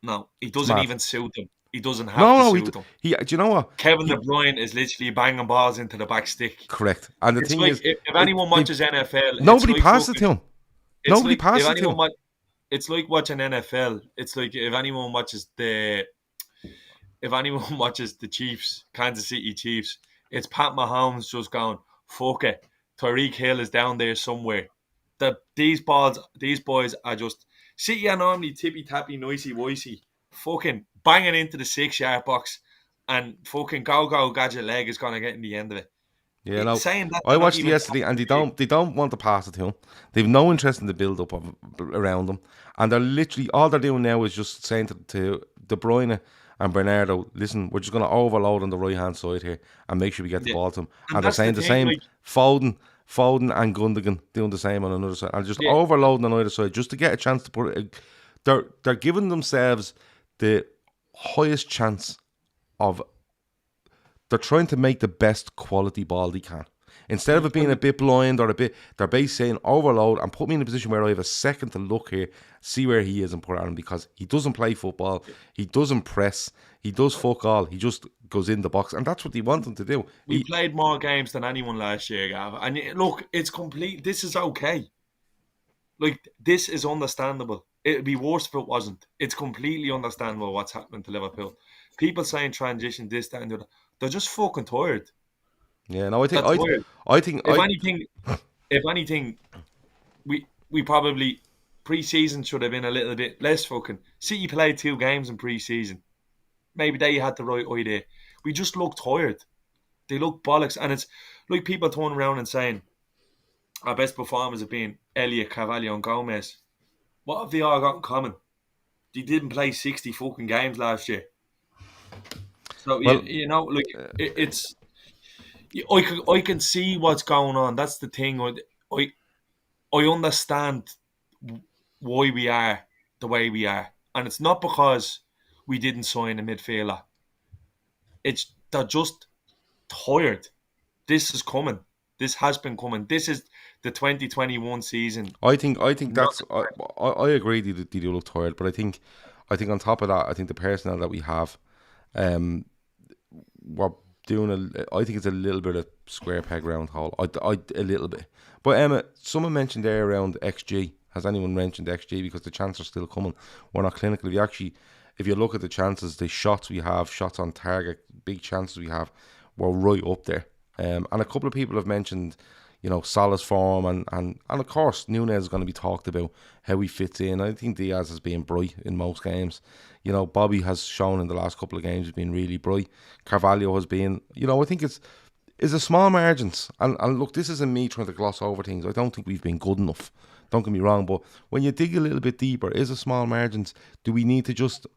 no. He It's doesn't mad. even suit them. He doesn't have No, to no, suit them. he. Do you know what? Kevin De Bruyne is literally banging balls into the back stick. Correct. And the It's thing like is, if anyone watches NFL, nobody passes to him. It's Nobody like if passes to anyone him. it's like watching NFL. It's like if anyone watches the Chiefs, Kansas City Chiefs, it's Pat Mahomes just going, fuck it. Tyreek Hill is down there somewhere. These boys are just City are normally tippy tappy, nicey woicey, fucking banging into the 6-yard box, and fucking go gadget leg is gonna get in the end of it. Yeah, no. Saying that I watched it yesterday, and they don't want to pass it to him. They've no interest in the build up of around them, and they're literally all they're doing now is just saying to De Bruyne and Bernardo, listen, we're just going to overload on the right hand side here and make sure we get the ball to them. And they're saying the same. Like, Foden and Gundogan doing the same on another side, and just overloading on either side just to get a chance to put it. They're giving themselves the highest chance of. They're trying to make the best quality ball they can. Instead of it being a bit blind or a bit, they're basically saying overload and put me in a position where I have a second to look here, see where he is and put it on him, because he doesn't play football, he doesn't press, he does fuck all, he just goes in the box, and that's what they want him to do. We played more games than anyone last year, Gav, and look, it's complete. This is okay. Like, this is understandable. It'd be worse if it wasn't. It's completely understandable what's happening to Liverpool. People saying transition, this, that, and the other. They're just fucking tired. Yeah, no, I think if anything, we probably pre-season should have been a little bit less fucking. City played 2 games in pre-season. Maybe they had the right idea. We just look tired. They look bollocks, and it's like people turning around and saying our best performers have been Elliot, Carvalho, and Gomez. What have they all got in common? They didn't play 60 fucking games last year. So well, you know, like it's. I can see what's going on. That's the thing. I understand why we are the way we are, and it's not because we didn't sign a midfielder. They're just tired. This is coming. This has been coming. This is the 2021 season. I think that's. I agree. They do look tired, but I think on top of that, I think the personnel that we have, we're doing I think it's a little bit of square peg round hole. A little bit. But Emmet, someone mentioned there around XG. Has anyone mentioned XG? Because the chances are still coming. We're not clinical. If you look at the chances, the shots we have, shots on target, big chances we have, we're right up there. And a couple of people have mentioned, you know, Salah's form, and of course Núñez is going to be talked about how he fits in. I think Diaz has been bright in most games. You know, Bobby has shown in the last couple of games has been really bright. Carvalho has been, you know, I think it's a small margins. And look, this isn't me trying to gloss over things. I don't think we've been good enough. Don't get me wrong, but when you dig a little bit deeper, is a small margins. Do we need to just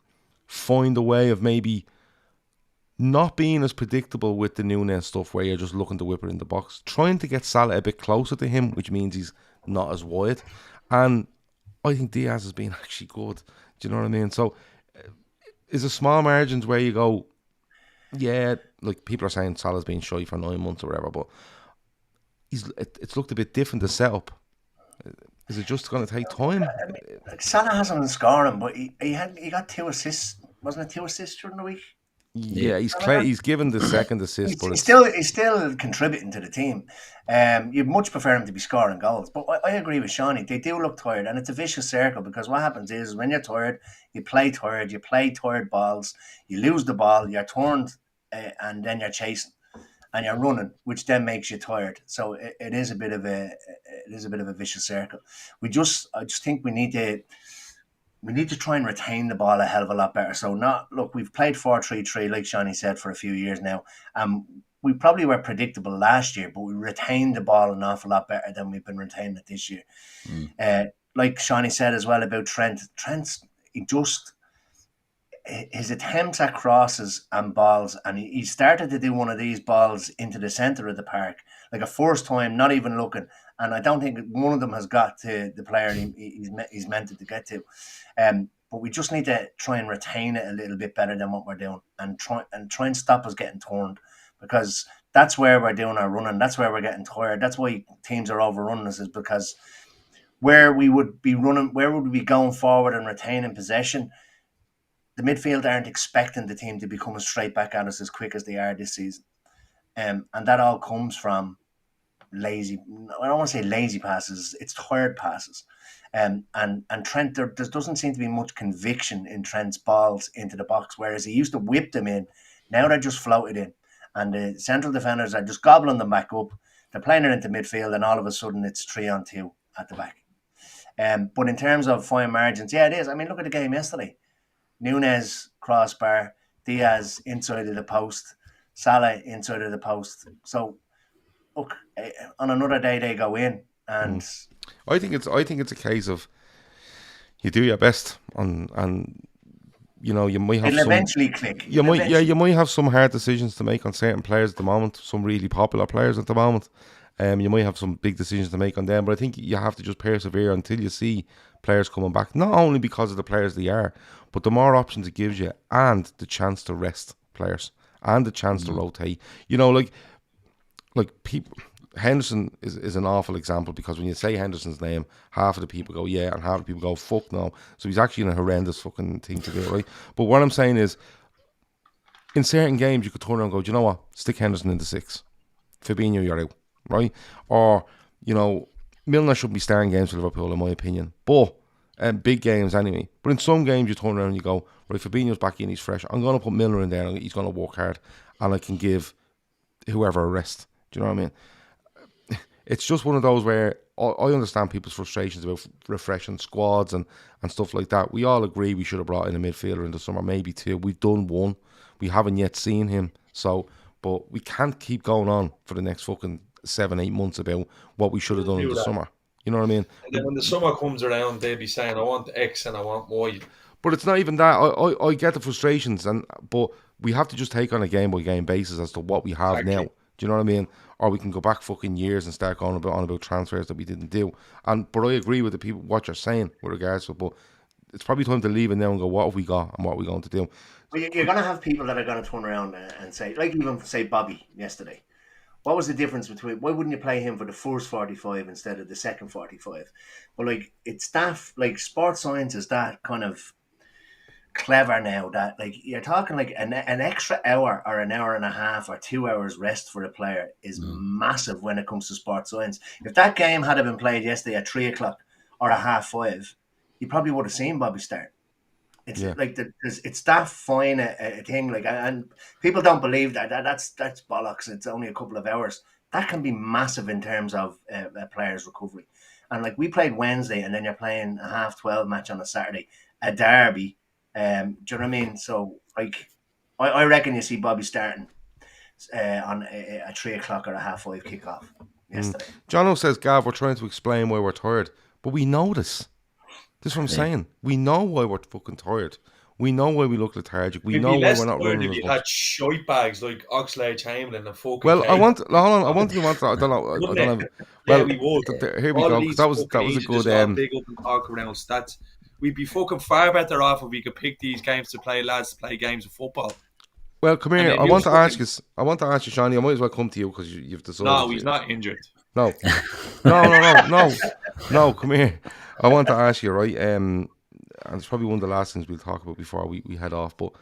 find a way of maybe not being as predictable with the Núñez stuff where you're just looking to whip it in the box, trying to get Salah a bit closer to him, which means he's not as wide. And I think Diaz has been actually good. Do you know what I mean? So is a small margins where you go, yeah, like people are saying Salah's been shy for 9 months or whatever, but it's looked a bit different to set up. Is it just going to take time? Salah hasn't been scoring, but he got 2 assists. Wasn't it 2 assists during the week? Yeah, he's given the second assist, but he's still contributing to the team. You'd much prefer him to be scoring goals, but I agree with Seany. They do look tired, and it's a vicious circle, because what happens is when you're tired, you play tired balls, you lose the ball, you're turned, and then you're chasing, and you're running, which then makes you tired. So it is a bit of a vicious circle. I just think we need to try and retain the ball a hell of a lot better. So we've played 4-3-3, like Seany said, for a few years now. We probably were predictable last year, but we retained the ball an awful lot better than we've been retaining it this year. Like Seany said as well about Trent's his attempts at crosses and balls, and he started to do one of these balls into the centre of the park, like a first time, not even looking. And I don't think one of them has got to the player he's meant to get to. But we just need to try and retain it a little bit better than what we're doing, and try and stop us getting turned, because that's where we're doing our running. That's where we're getting tired. That's why teams are overrunning us, is because where we would be running, where would we be going forward and retaining possession, the midfield aren't expecting the team to be coming straight back at us as quick as they are this season. And that all comes from lazy, I don't want to say lazy passes, it's tired passes. And Trent, there doesn't seem to be much conviction in Trent's balls into the box, whereas he used to whip them in. Now they're just floated in. And the central defenders are just gobbling them back up. They're playing it into midfield, and all of a sudden it's 3-on-2 at the back. But in terms of fine margins, yeah, it is. I mean, look at the game yesterday. Núñez crossbar, Diaz inside of the post, Salah inside of the post. So, look, on another day they go in, and I think it's a case of you do your best, and you know you might have it'll eventually click. You might have some hard decisions to make on certain players at the moment, some really popular players at the moment. You might have some big decisions to make on them, but I think you have to just persevere until you see players coming back, not only because of the players they are, but the more options it gives you, and the chance to rest players, and the chance to rotate. You know, like people, Henderson is an awful example, because when you say Henderson's name, half of the people go yeah, and half of the people go fuck no. So he's actually in a horrendous fucking thing to do, right? But what I'm saying is, in certain games you could turn around and go, do you know what, stick Henderson in the 6, Fabinho, you're out, right? Or, you know, Milner should be starting games for Liverpool in my opinion, but big games anyway. But in some games you turn around and you go, right, Fabinho's back in, he's fresh, I'm going to put Milner in there and he's going to work hard, and I can give whoever a rest. Do you know what I mean? It's just one of those where I understand people's frustrations about refreshing squads and stuff like that. We all agree we should have brought in a midfielder in the summer, maybe 2. We've done 1. We haven't yet seen him. So, but we can't keep going on for the next fucking 7-8 months about what we should have done in the summer. You know what I mean? And then when the summer comes around, they'll be saying, I want X and I want Y. But it's not even that. I get the frustrations, but we have to just take on a game-by-game basis as to what we have now. Do you know what I mean? Or we can go back fucking years and start going on about transfers that we didn't do. But I agree with the people, what you're saying with regards to it, but it's probably time to leave it now and go, what have we got and what are we going to do? Well, you're going to have people that are going to turn around and say, like even say Bobby yesterday, what was the difference between, why wouldn't you play him for the first 45 instead of the second 45? Well, like, it's that, like, sports science is that kind of clever now that, like, you're talking like an extra hour or an hour and a half or 2 hours rest for a player is massive when it comes to sports science. If that game had been played yesterday at 3 o'clock or at 5:30, you probably would have seen Bobby start. It's like it's that fine a thing, like, and people don't believe that's bollocks. It's only a couple of hours. That can be massive in terms of a player's recovery. And like, we played Wednesday, and then you're playing a 12:30 match on a Saturday, a derby. Do you know what I mean? So, like, I reckon you see Bobby starting on a 3 o'clock or a 5:30 kickoff yesterday. Jono says, Gav, we're trying to explain why we're tired, but we know this. This is what I'm saying. We know why we're fucking tired. We know why we look lethargic. We know why we're not running as much. If you had shite bags like Oxlade-Chamberlain and fucking Well, I want to I don't know. Well, yeah, we would. Here we go. Because that was a good. Big up and talk around stats. We'd be fucking far better off if we could pick these games to play, lads, to play games of football. Well, come here. I want to ask you, Seany. I might as well come to you because you've decided. No, he's not injured. No. No, come here. I want to ask you, right? And it's probably one of the last things we'll talk about before we head off. But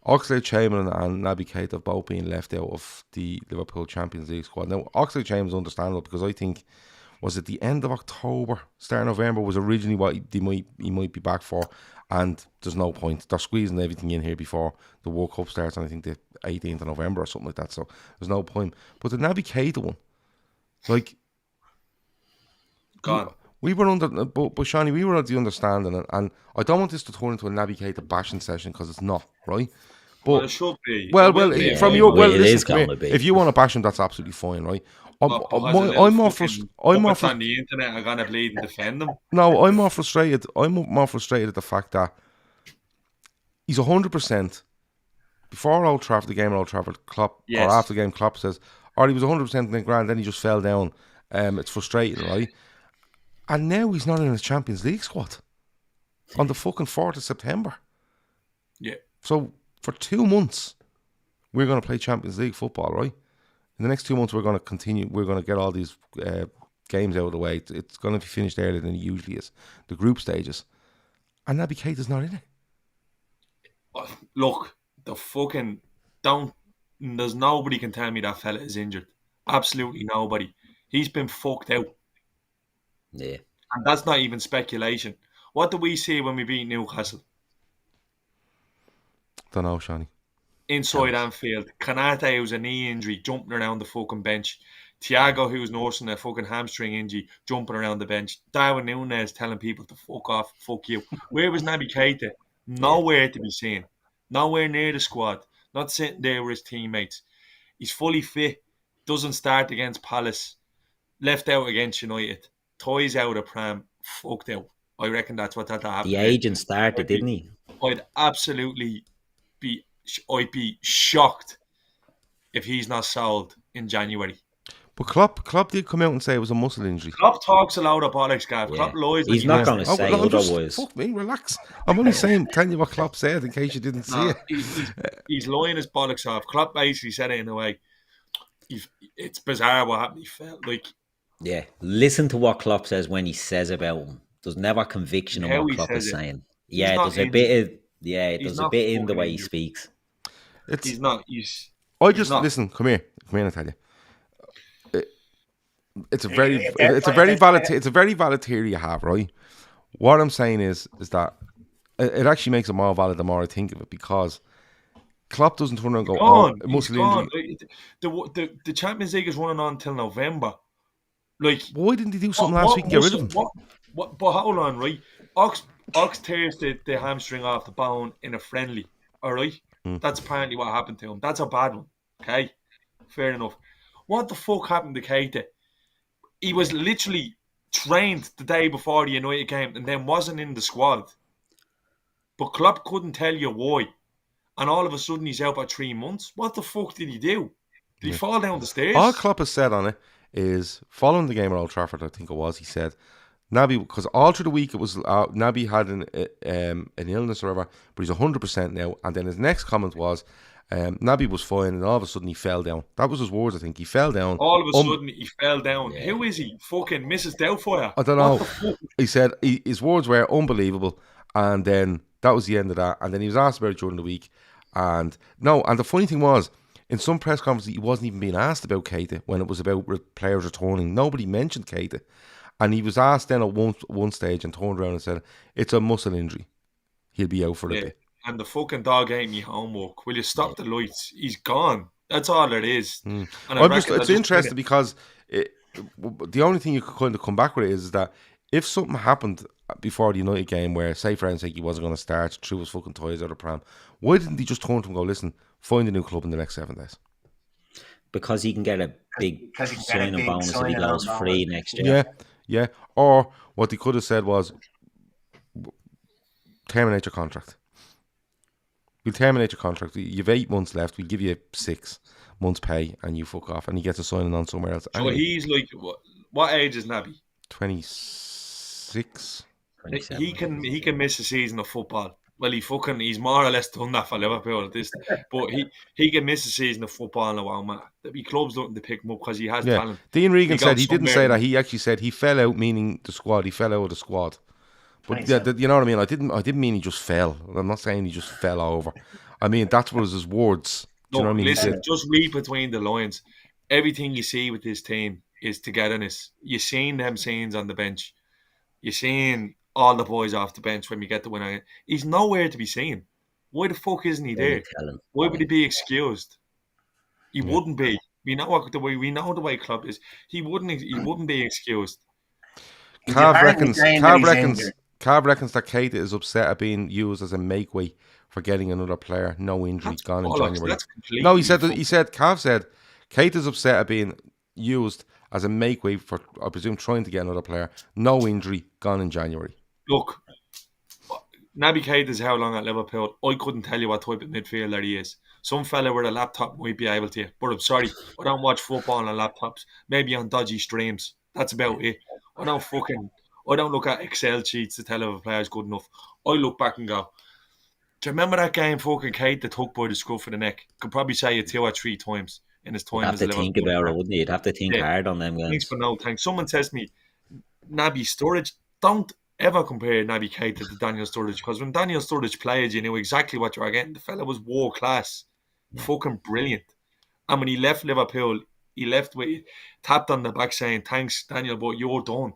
Oxlade-Chamberlain and Naby Keita have both been left out of the Liverpool Champions League squad. Now, Oxlade-Chamberlain is understandable because I think, was it the end of October, start of November was originally what he might be back for, and there's no point. They're squeezing everything in here before the World Cup starts, and I think the 18th of November or something like that, so there's no point. But the Naby Keita one, like, gone. We were under, but Seany, we were at the understanding, and I don't want this to turn into a Naby Keita bashing session because it's not, right? But it should be. Well, from your listen, if you want to bash him, that's absolutely fine, right? I'm more frustrated. On the internet, I'm gonna bleed and defend them. No, I'm more frustrated. I'm more frustrated at the fact that he's 100%. Before Old Trafford, the game at Old Trafford, Klopp, or after the game, Klopp says, "Or he was 100% in the grand, then he just fell down." It's frustrating, right? And now he's not in the Champions League squad on the fucking 4th of September. Yeah. So for 2 months, we're going to play Champions League football, right? In the next 2 months, we're going to continue. We're going to get all these games out of the way. It's going to be finished earlier than it usually is. The group stages, and Naby Keita's not in it. Look, the fucking don't. There's nobody can tell me that fella is injured. Absolutely nobody. He's been fucked out. Yeah. And that's not even speculation. What did we see when we beat Newcastle? Don't know, Seany. Inside Anfield. Kanate, who's a knee injury, jumping around the fucking bench. Thiago, who's nursing a fucking hamstring injury, jumping around the bench. Darwin Núñez telling people to fuck off, fuck you. Where was Naby Keita? Nowhere to be seen. Nowhere near the squad. Not sitting there with his teammates. He's fully fit. Doesn't start against Palace. Left out against United. Toys out of Pram. Fucked out. I reckon that's what that happened. The agent started, didn't he? I'd absolutely be shocked if he's not sold in January. But Klopp did come out and say it was a muscle injury. Klopp talks a lot of bollocks, Gav. Klopp lies. He's not going to say otherwise. Fuck me, relax. I'm only saying, tell you what Klopp said in case you didn't see it. He's lying his bollocks off. Klopp basically said it in a way. It's bizarre what happened. He felt like. Yeah, listen to what Klopp says when he says about him. There's never conviction in what Klopp is saying. Yeah, there's a bit of there's a bit in the way he speaks. He's not. Listen. Come here, and tell you. It's a very valid theory you have, right? What I'm saying is that it actually makes it more valid the more I think of it, because Klopp doesn't turn around and go, muscle injury. The Champions League is running on till November. Like, why didn't he do something last week and get rid of him? But hold on, right? Ox tears the hamstring off the bone in a friendly. All right, that's apparently what happened to him. That's a bad one. Okay, fair enough. What the fuck happened to Keita? He was literally trained the day before the United game and then wasn't in the squad. But Klopp couldn't tell you why. And all of a sudden he's out for 3 months. What the fuck did he do? Did he fall down the stairs? All Klopp has said on it is, following the game at Old Trafford, I think it was, he said, Naby, because all through the week it was Naby had an illness or whatever, but he's 100% now. And then his next comment was, Naby was fine, and all of a sudden he fell down. That was his words, I think. He fell down. All of a sudden he fell down. Yeah. Who is he? Fucking Mrs. Doubtfire? I don't know. He said his words were unbelievable, and then that was the end of that. And then he was asked about it during the week, and the funny thing was, in some press conferences he wasn't even being asked about Keita when it was about players returning. Nobody mentioned Keita, and he was asked then at one stage and turned around and said it's a muscle injury. He'll be out for a bit. And the fucking dog ate me homework. Will you stop the lights? He's gone. That's all it is. And it's interesting because the only thing you could kind of come back with is that if something happened before the United game where, say for instance, he wasn't going to start, threw his fucking toys out of pram, why didn't he just turn to him and go, listen, find a new club in the next 7 days? Because he can get a big signing bonus if he goes free next year. Yeah. Or what he could have said was, terminate your contract. We'll terminate your contract. You've 8 months left. We'll give you 6 months' pay, and you fuck off. And he gets a signing on somewhere else. So he's like, what age is Naby? 26. He can miss a season of football. Well, he's more or less done that for Liverpool at this. But he can miss a season of football in a while, man. The club's looking to pick him up because he has talent. Dean Regan said he didn't say that. He actually said he fell out, meaning the squad. He fell out of the squad. But you know what I mean? I didn't mean he just fell. I'm not saying he just fell over. I mean, that was his words. Do you know what I mean? Listen, just read between the lines. Everything you see with this team is togetherness. You're seeing them scenes on the bench. You're seeing all the boys off the bench when we get the winner. He's nowhere to be seen. Why the fuck isn't he there? Why would he be excused? He wouldn't be. We know the way Klopp is. He wouldn't be excused. Cav reckons that Keita is upset at being used as a make-way for getting another player. No injury, gone in January. No, Cav said Keita's upset at being used as a make-way for, I presume, trying to get another player. No injury, gone in January. Look, Naby Keita's how long at Liverpool? I couldn't tell you what type of midfielder he is. Some fella with a laptop might be able to, but I'm sorry, I don't watch football on laptops. Maybe on dodgy streams. That's about it. I don't look at Excel sheets to tell if a player's good enough. I look back and go, do you remember that game fucking Keita took by the scruff of the neck? Could probably say it 2 or 3 times in his You'd time have as a to think Liverpool about it, fan. wouldn't you? You'd have to think Yeah. hard on them Thanks, games. but no thanks. Someone says to me, Naby Sturridge, don't ever compare Naby Keita to Daniel Sturridge, because when Daniel Sturridge played, you knew exactly what you were getting. The fella was world class, fucking brilliant. And when he left Liverpool, he left with tapped on the back saying, "Thanks, Daniel, but you're done."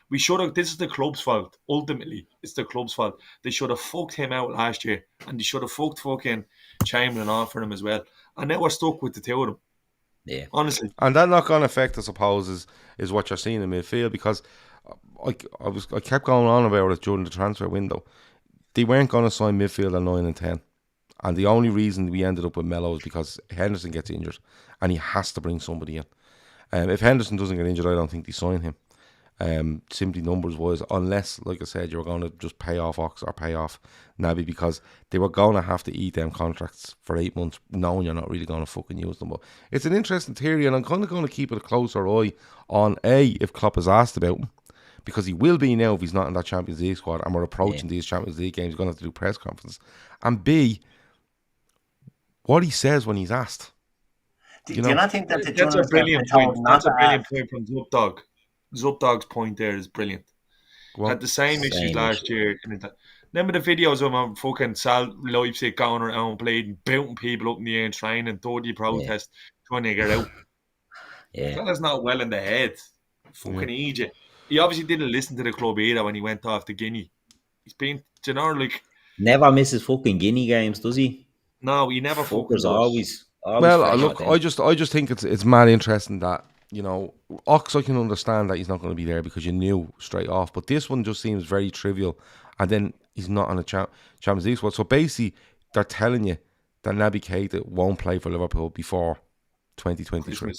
We should have. This is the club's fault. Ultimately, it's the club's fault. They should have fucked him out last year, and they should have fucked fucking Chamberlain off for him as well. And now we're stuck with the two of them. Yeah. Honestly, And that knock-on effect, I suppose, is what you're seeing in midfield, because I kept going on about it during the transfer window. They weren't going to sign midfield at 9 and 10. And the only reason we ended up with Mello is because Henderson gets injured and he has to bring somebody in. If Henderson doesn't get injured, I don't think they sign him. Simply numbers wise, unless, like I said, you were going to just pay off Ox or pay off Naby, because they were going to have to eat them contracts for 8 months, knowing you're not really going to fucking use them. But it's an interesting theory, and I'm kind of going to keep it a closer eye on if Klopp is asked about him, because he will be now if he's not in that Champions League squad, and we're approaching these Champions League games. He's going to have to do press conferences, and B, what he says when he's asked. Do you not think that the that's a journalists brilliant are told point. not That's a to brilliant ask? point from Zupdog. Zupdog's point there is brilliant. Had the same issues last year. Remember the videos of him fucking Leipzig going around playing, bouncing people up in the air and training, dirty protest, trying to get out. Yeah. Fella's not well in the head. Fucking Egypt. He obviously didn't listen to the club either when he went off to Guinea. He's been, like, never misses fucking Guinea games, does he? No, he never fucking does. Always well, look, I just think it's mad interesting that, Ox, I can understand that he's not going to be there because you knew straight off, but this one just seems very trivial, and then he's not on a Champions League squad. So basically, they're telling you that Naby Keita won't play for Liverpool before 2023.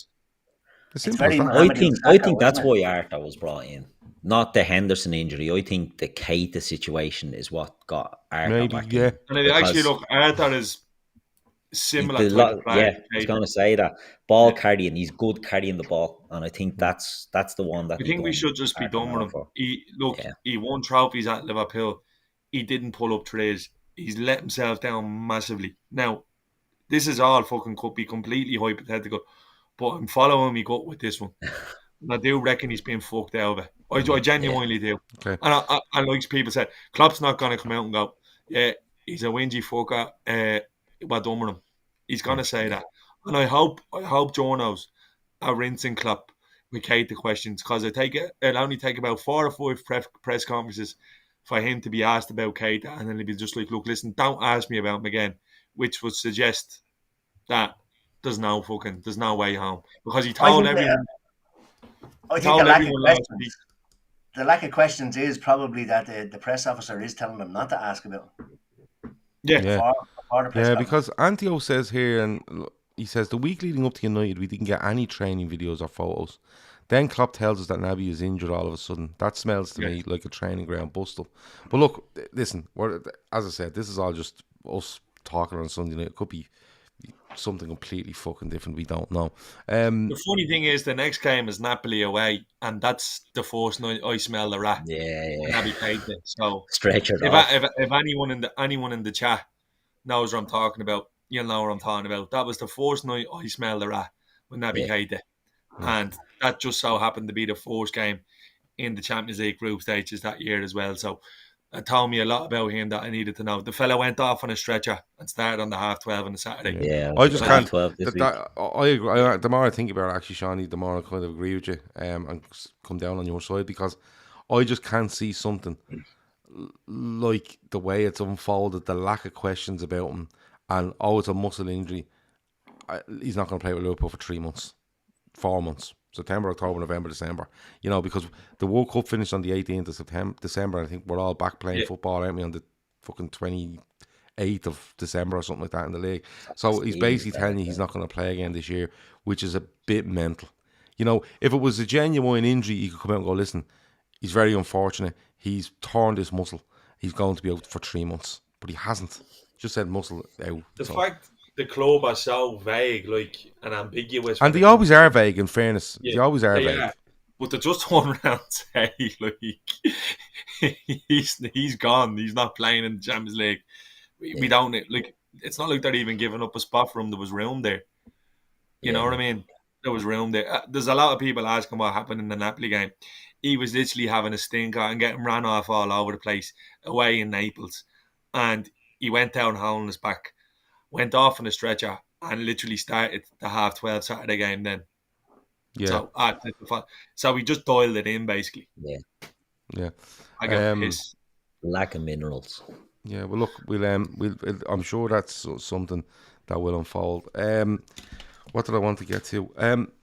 It's very I think that's why Arthur was brought in, not the Henderson injury. I think the Keita situation is what got Arthur back in. And actually, look, Arthur is similar type of player. I was going to say that ball carrying, he's good carrying the ball, and I think that's the one that I think we should just be done with him. He won trophies at Liverpool. He didn't pull up trays. He's let himself down massively. Now, this is all fucking could be completely hypothetical, but I'm following me gut with this one. And I do reckon he's been fucked out of it. I genuinely do. Okay. And like people said, Klopp's not going to come out and go, yeah, he's a whingy fucker. We're done with him. He's going to say that. And I hope journos are rinsing Klopp with Keita questions, because it'll only take about 4 or 5 press conferences for him to be asked about Keita, and then he'll be just like, look, listen, don't ask me about him again, which would suggest that there's no way home, because he told everyone. I think the lack of questions is probably that the press officer is telling them not to ask about him. Yeah. Because Antio says here, and he says, the week leading up to United, we didn't get any training videos or photos. Then Klopp tells us that Naby is injured all of a sudden. That smells to me like a training ground bustle. But look, listen, as I said, this is all just us talking on Sunday night. It could be something completely fucking different. We don't know. The funny thing is, the next game is Napoli away, and that's the first night I smell the rat. Naby Keita. So if anyone in the chat knows what I'm talking about, you'll know what I'm talking about. That was the first night I smelled the rat with Naby Keita. And that just so happened to be the first game in the Champions League group stages that year as well. So it told me a lot about him that I needed to know. The fella went off on a stretcher and started on the 12:30 on the Saturday. Yeah, I just can't. 12 this week. I agree. The more I think about it, actually, Seany, the more I kind of agree with you and come down on your side, because I just can't see something like the way it's unfolded, the lack of questions about him, and it's a muscle injury. He's not going to play with Liverpool for 3 months. 4 months, September, October, November, December. Because the World Cup finished on the 18th of December. I think we're all back playing football, aren't we, on the fucking 28th of December or something like that in the league. So he's basically telling you he's not going to play again this year, which is a bit mental. If it was a genuine injury, you could come out and go, listen, he's very unfortunate. He's torn this muscle. He's going to be out for 3 months. But he hasn't. Just said muscle out. The fact the club are so vague, and ambiguous, and they always are vague. In fairness, they always are vague. Yeah. But they just turn around and say, he's gone. He's not playing in the Champions League. We don't it's not like they're even giving up a spot for him. There was room there. You know what I mean? There was room there. There's a lot of people asking what happened in the Napoli game. He was literally having a stinker and getting ran off all over the place away in Naples. And he went down holding his back, went off on a stretcher, and literally started the 12:30 Saturday game then. Yeah. So we just dialed it in, basically. Yeah. I got pissed. Lack of minerals. Yeah, well, look, I'm sure that's something that will unfold. What did I want to get to?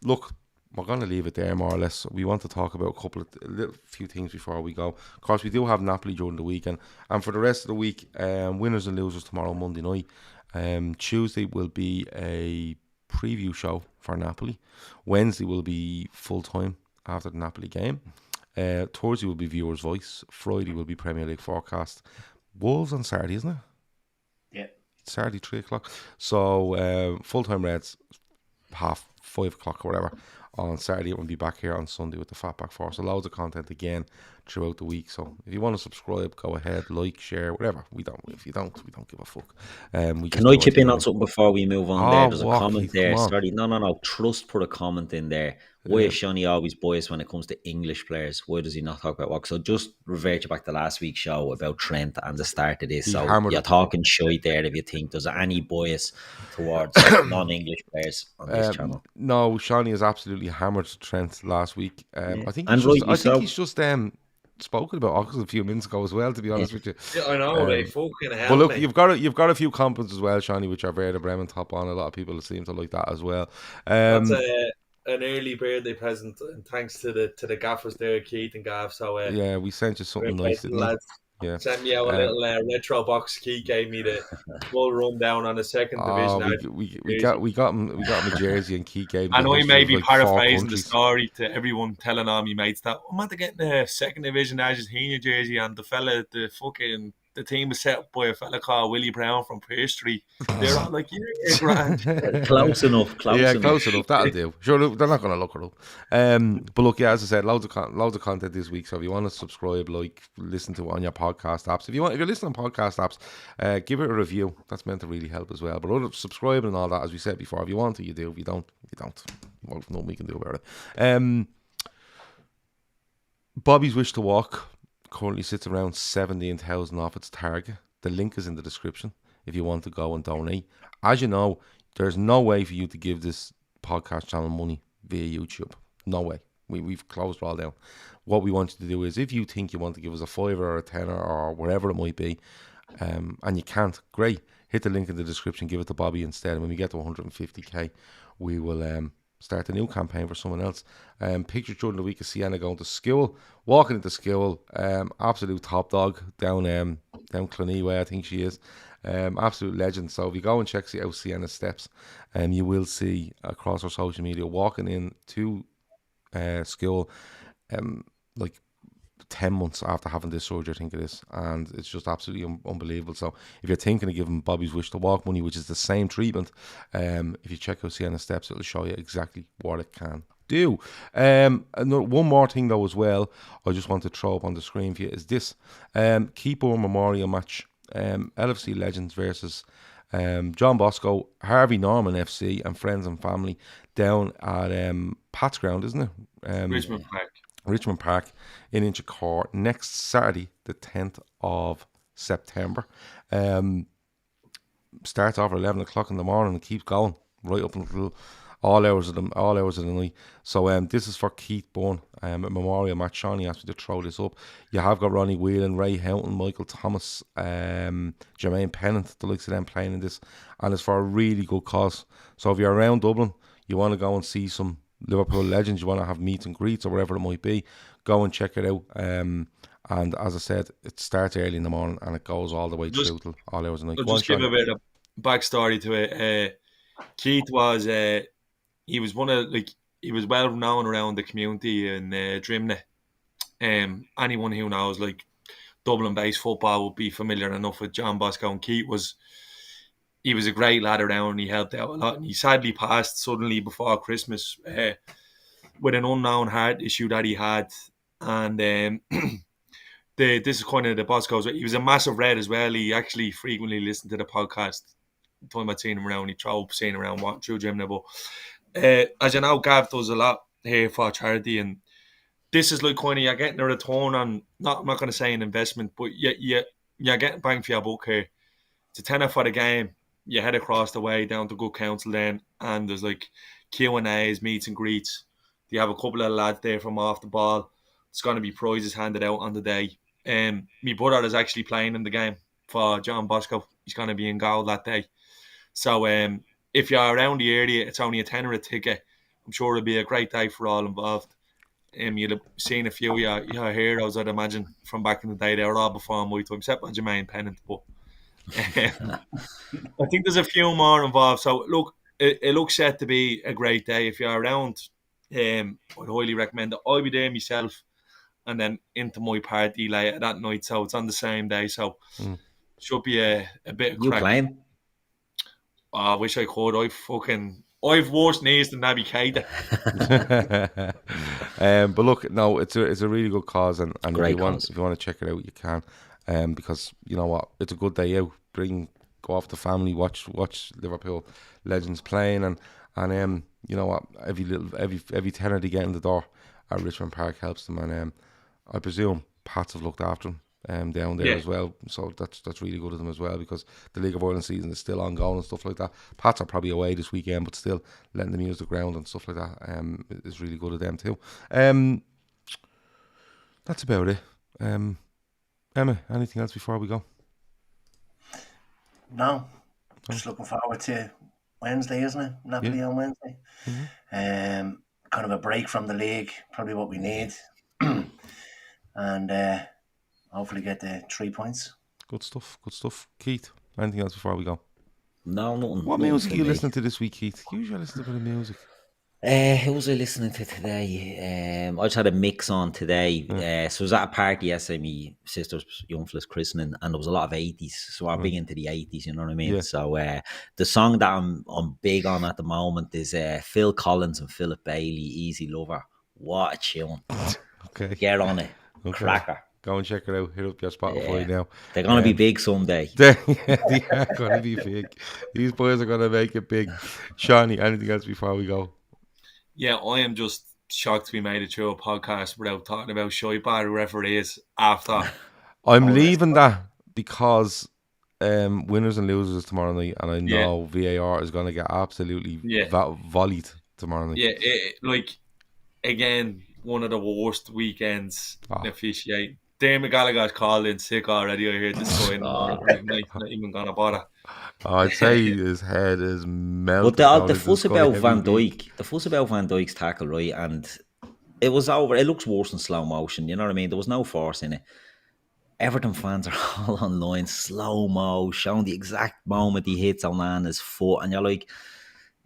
Look, we're going to leave it there, more or less. We want to talk about a few things before we go. Of course, we do have Napoli during the weekend. And for the rest of the week, winners and losers tomorrow, Monday night. Tuesday will be a preview show for Napoli. Wednesday will be full-time after the Napoli game. Thursday will be Viewer's Voice. Friday will be Premier League Forecast. Wolves on Saturday, isn't it? Yeah. Saturday, 3 o'clock. So, full-time Reds, 5 o'clock or whatever. On Saturday, we'll be back here on Sunday with the Fatback 4. So, loads of content again throughout the week. So, if you want to subscribe, go ahead, like, share, whatever. If you don't, we don't give a fuck. Can I chip in on something before we move on there? There's a comment Keith, there. Sorry, no. Trust put a comment in there. Why is Seany always biased when it comes to English players? Why does he not talk about work? So just revert you back to last week's show about Trent and the start of this. So you're talking shite there if you think there's any bias towards non-English players on this channel. No, Seany has absolutely hammered Trent last week. I think he's just spoken about Ox a few minutes ago as well, to be honest with you. Yeah, I know, they fucking hell. But look, you've got a few compliments as well, Seany, which are Werder Bremen top on. A lot of people seem to like that as well. That's an early birthday present, and thanks to the gaffers there, Keith and Gav. So yeah, we sent you something nice, didn't we? Yeah. Sent me out a little retro box. Keith gave me the full rundown on the second division. We got him a jersey, and Keith gave. I know he may be paraphrasing the story to everyone, telling all my mates that I'm at getting the second division Argentina jersey, and the team was set up by a fella called Willie Brown from Pearse Street. They're all like, yeah, grand. Close enough. Close enough. That'll do. Sure, they're not going to look it up. But look, yeah, as I said, loads of content this week. So if you want to subscribe, listen to it on your podcast apps. If you're listening on podcast apps, give it a review. That's meant to really help as well. But subscribe and all that, as we said before. If you want to, you do. If you don't, you don't. Well, nothing we can do about it. Bobby's Wish to Walk currently sits around 17,000 off its target. The link is in the description if you want to go and donate. As you know, there's no way for you to give this podcast channel money via YouTube. No way. We've closed it all down. What we want you to do is, if you think you want to give us a $5 or a $10 or whatever it might be, and you can't, great. Hit the link in the description. Give it to Bobby instead. And when we get to 150k, we will start a new campaign for someone else. Picture during the week of Sienna going to school, walking into school, absolute top dog down Cluny way, I think she is. Absolute legend. So if you go and check out Sienna's steps, you will see across our social media walking in to school, like 10 months after having this surgery, I think it is, and it's just absolutely unbelievable. So if you're thinking of giving Bobby's Wish to Walk money, which is the same treatment, if you check out Sienna Steps, it'll show you exactly what it can do. One more thing though as well, I just want to throw up on the screen for you, is this Keeper Memorial match, LFC Legends versus John Bosco, Harvey Norman FC and friends and family down at Pat's Ground, isn't it? Richmond Park in Inchicore next Saturday, the 10th of September. Starts off at 11 o'clock in the morning and keeps going right up until all hours of the night. So this is for Keith Bourne, a memorial match. Seany asked me to throw this up. You have got Ronnie Whelan, Ray Houghton, Michael Thomas, Jermaine Pennant, the likes of them playing in this, and it's for a really good cause. So if you're around Dublin, you want to go and see some Liverpool legends, you want to have meet and greets or whatever it might be, go and check it out. And as I said, it starts early in the morning and it goes all the way through till all hours of the night. Just give a bit of backstory to it. Keith was he was he was well known around the community in Drimnagh. Anyone who knows Dublin based football would be familiar enough with John Bosco, and Keith was a great lad around, and he helped out a lot. And he sadly passed suddenly before Christmas with an unknown heart issue that he had. And this is kind of the Bosco's. He was a massive Red as well. He actually frequently listened to the podcast. The time I'd seen him around, he drove seeing around walking through gym. But as you know, Gav does a lot here for charity, and this is like kind of you're getting a return on. I'm not going to say an investment, but you're getting bang for your buck here. It's a tenner for the game. You head across the way down to Good Counsel then, and there's like Q&As, meets and greets. You have a couple of lads there from off the ball. There's going to be prizes handed out on the day. My brother is actually playing in the game for John Bosco. He's going to be in goal that day. So if you're around the area, it's only a tenner a ticket. I'm sure it'll be a great day for all involved. You'll have seen a few of your heroes, I'd imagine, from back in the day. They were all before my time, except for Jermaine Pennant. But I think there's a few more involved. So look, it looks set to be a great day. If you're around, I'd highly recommend it. I'll be there myself, and then into my party later that night. So it's on the same day. So should be a bit of crack. You playing? I wish I could. I've worse knees than Naby Keita. But look, no, it's a really good cause, and if you want to check it out, you can. Because you know what, it's a good day out. Go off the family, watch Liverpool legends playing, and you know what, every tenner they get in the door at Richmond Park helps them, and I presume Pats have looked after them down there as well, so that's really good of them as well, because the League of Ireland season is still ongoing and stuff like that. Pats are probably away this weekend, but still letting them use the ground and stuff like that is really good of them too. That's about it. Emma, anything else before we go? No, just looking forward to Wednesday, isn't it? Napoli on Wednesday. Kind of a break from the league, probably what we need, and hopefully get the 3 points. Good stuff. Keith, anything else before we go? No, nothing. What music are you listening to this week, Keith? Usually I listen to a bit of music. Who was I listening to today? I just had a mix on today. So I was at a party yesterday, my sister's young fella's christening, and there was a lot of 80s. So I'm big into the 80s, you know what I mean? Yeah. So the song that I'm big on at the moment is Phil Collins and Philip Bailey, Easy Lover. What a tune. Okay. Get on it. Okay. Cracker. Go and check it out. Hit up your Spotify now. They're going to be big someday. They are going to be big. These boys are going to make it big. Shawnee, anything else before we go? Yeah, I am just shocked to be made it through a podcast without talking about Shy Bar, whoever it is, after. I'm leaving that because winners and losers tomorrow night, and I know VAR is going to get absolutely volleyed tomorrow night. Yeah, again, one of the worst weekends in officiating. Dave McGallagher's called in sick already. I hear this going on. Not even going to bother. I'd say his head is melting. But the fuss about Van Dijk's tackle, right? And it was over. It looks worse in slow motion. You know what I mean? There was no force in it. Everton fans are all online, slow mo, showing the exact moment he hits Onana's foot, and you're like,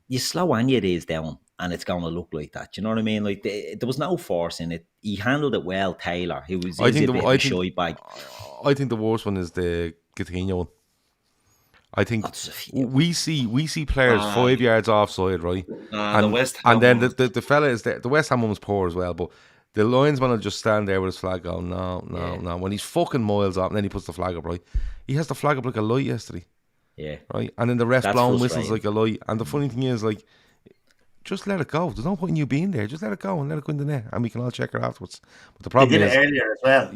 you slow any of these down, and it's going to look like that. You know what I mean? Like there was no force in it. He handled it well, Taylor. He was a bit of a shy bag. I think the worst one is the Coutinho one. I think we see players 5 yards offside, right? And the West Ham, and then the fella is there. The West Ham one was poor as well, but the linesman will just stand there with his flag going, no. When he's fucking miles off, and then he puts the flag up, right? He has the flag up like a light yesterday. Yeah. Right? And then the ref blowing whistles like a light. And the funny thing is, just let it go. There's no point in you being there. Just let it go and let it go in the net, and we can all check it afterwards. But the problem is, it earlier as well.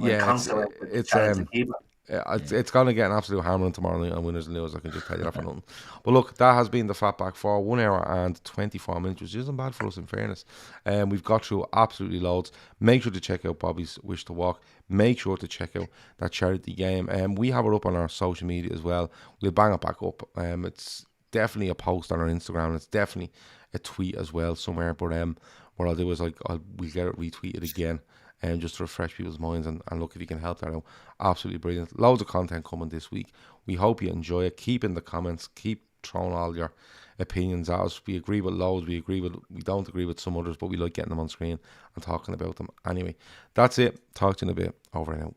It's going to get an absolute hammering tomorrow night on winners and losers. I can just tell you that for nothing. But look, that has been the Fatback for 1 hour and 24 minutes, which isn't bad for us in fairness. We've got through absolutely loads. Make sure to check out Bobby's Wish to Walk. Make sure to check out that charity game. We have it up on our social media as well. We'll bang it back up. It's definitely a post on our Instagram. It's definitely a tweet as well somewhere. But what I'll do is we'll get it retweeted again. Just to refresh people's minds and look if you can help that out. Absolutely brilliant. Loads of content coming this week. We hope you enjoy it. Keep in the comments. Keep throwing all your opinions at us. We agree with loads. We don't agree with some others, but we like getting them on screen and talking about them. Anyway, that's it. Talk to you in a bit. Over and out.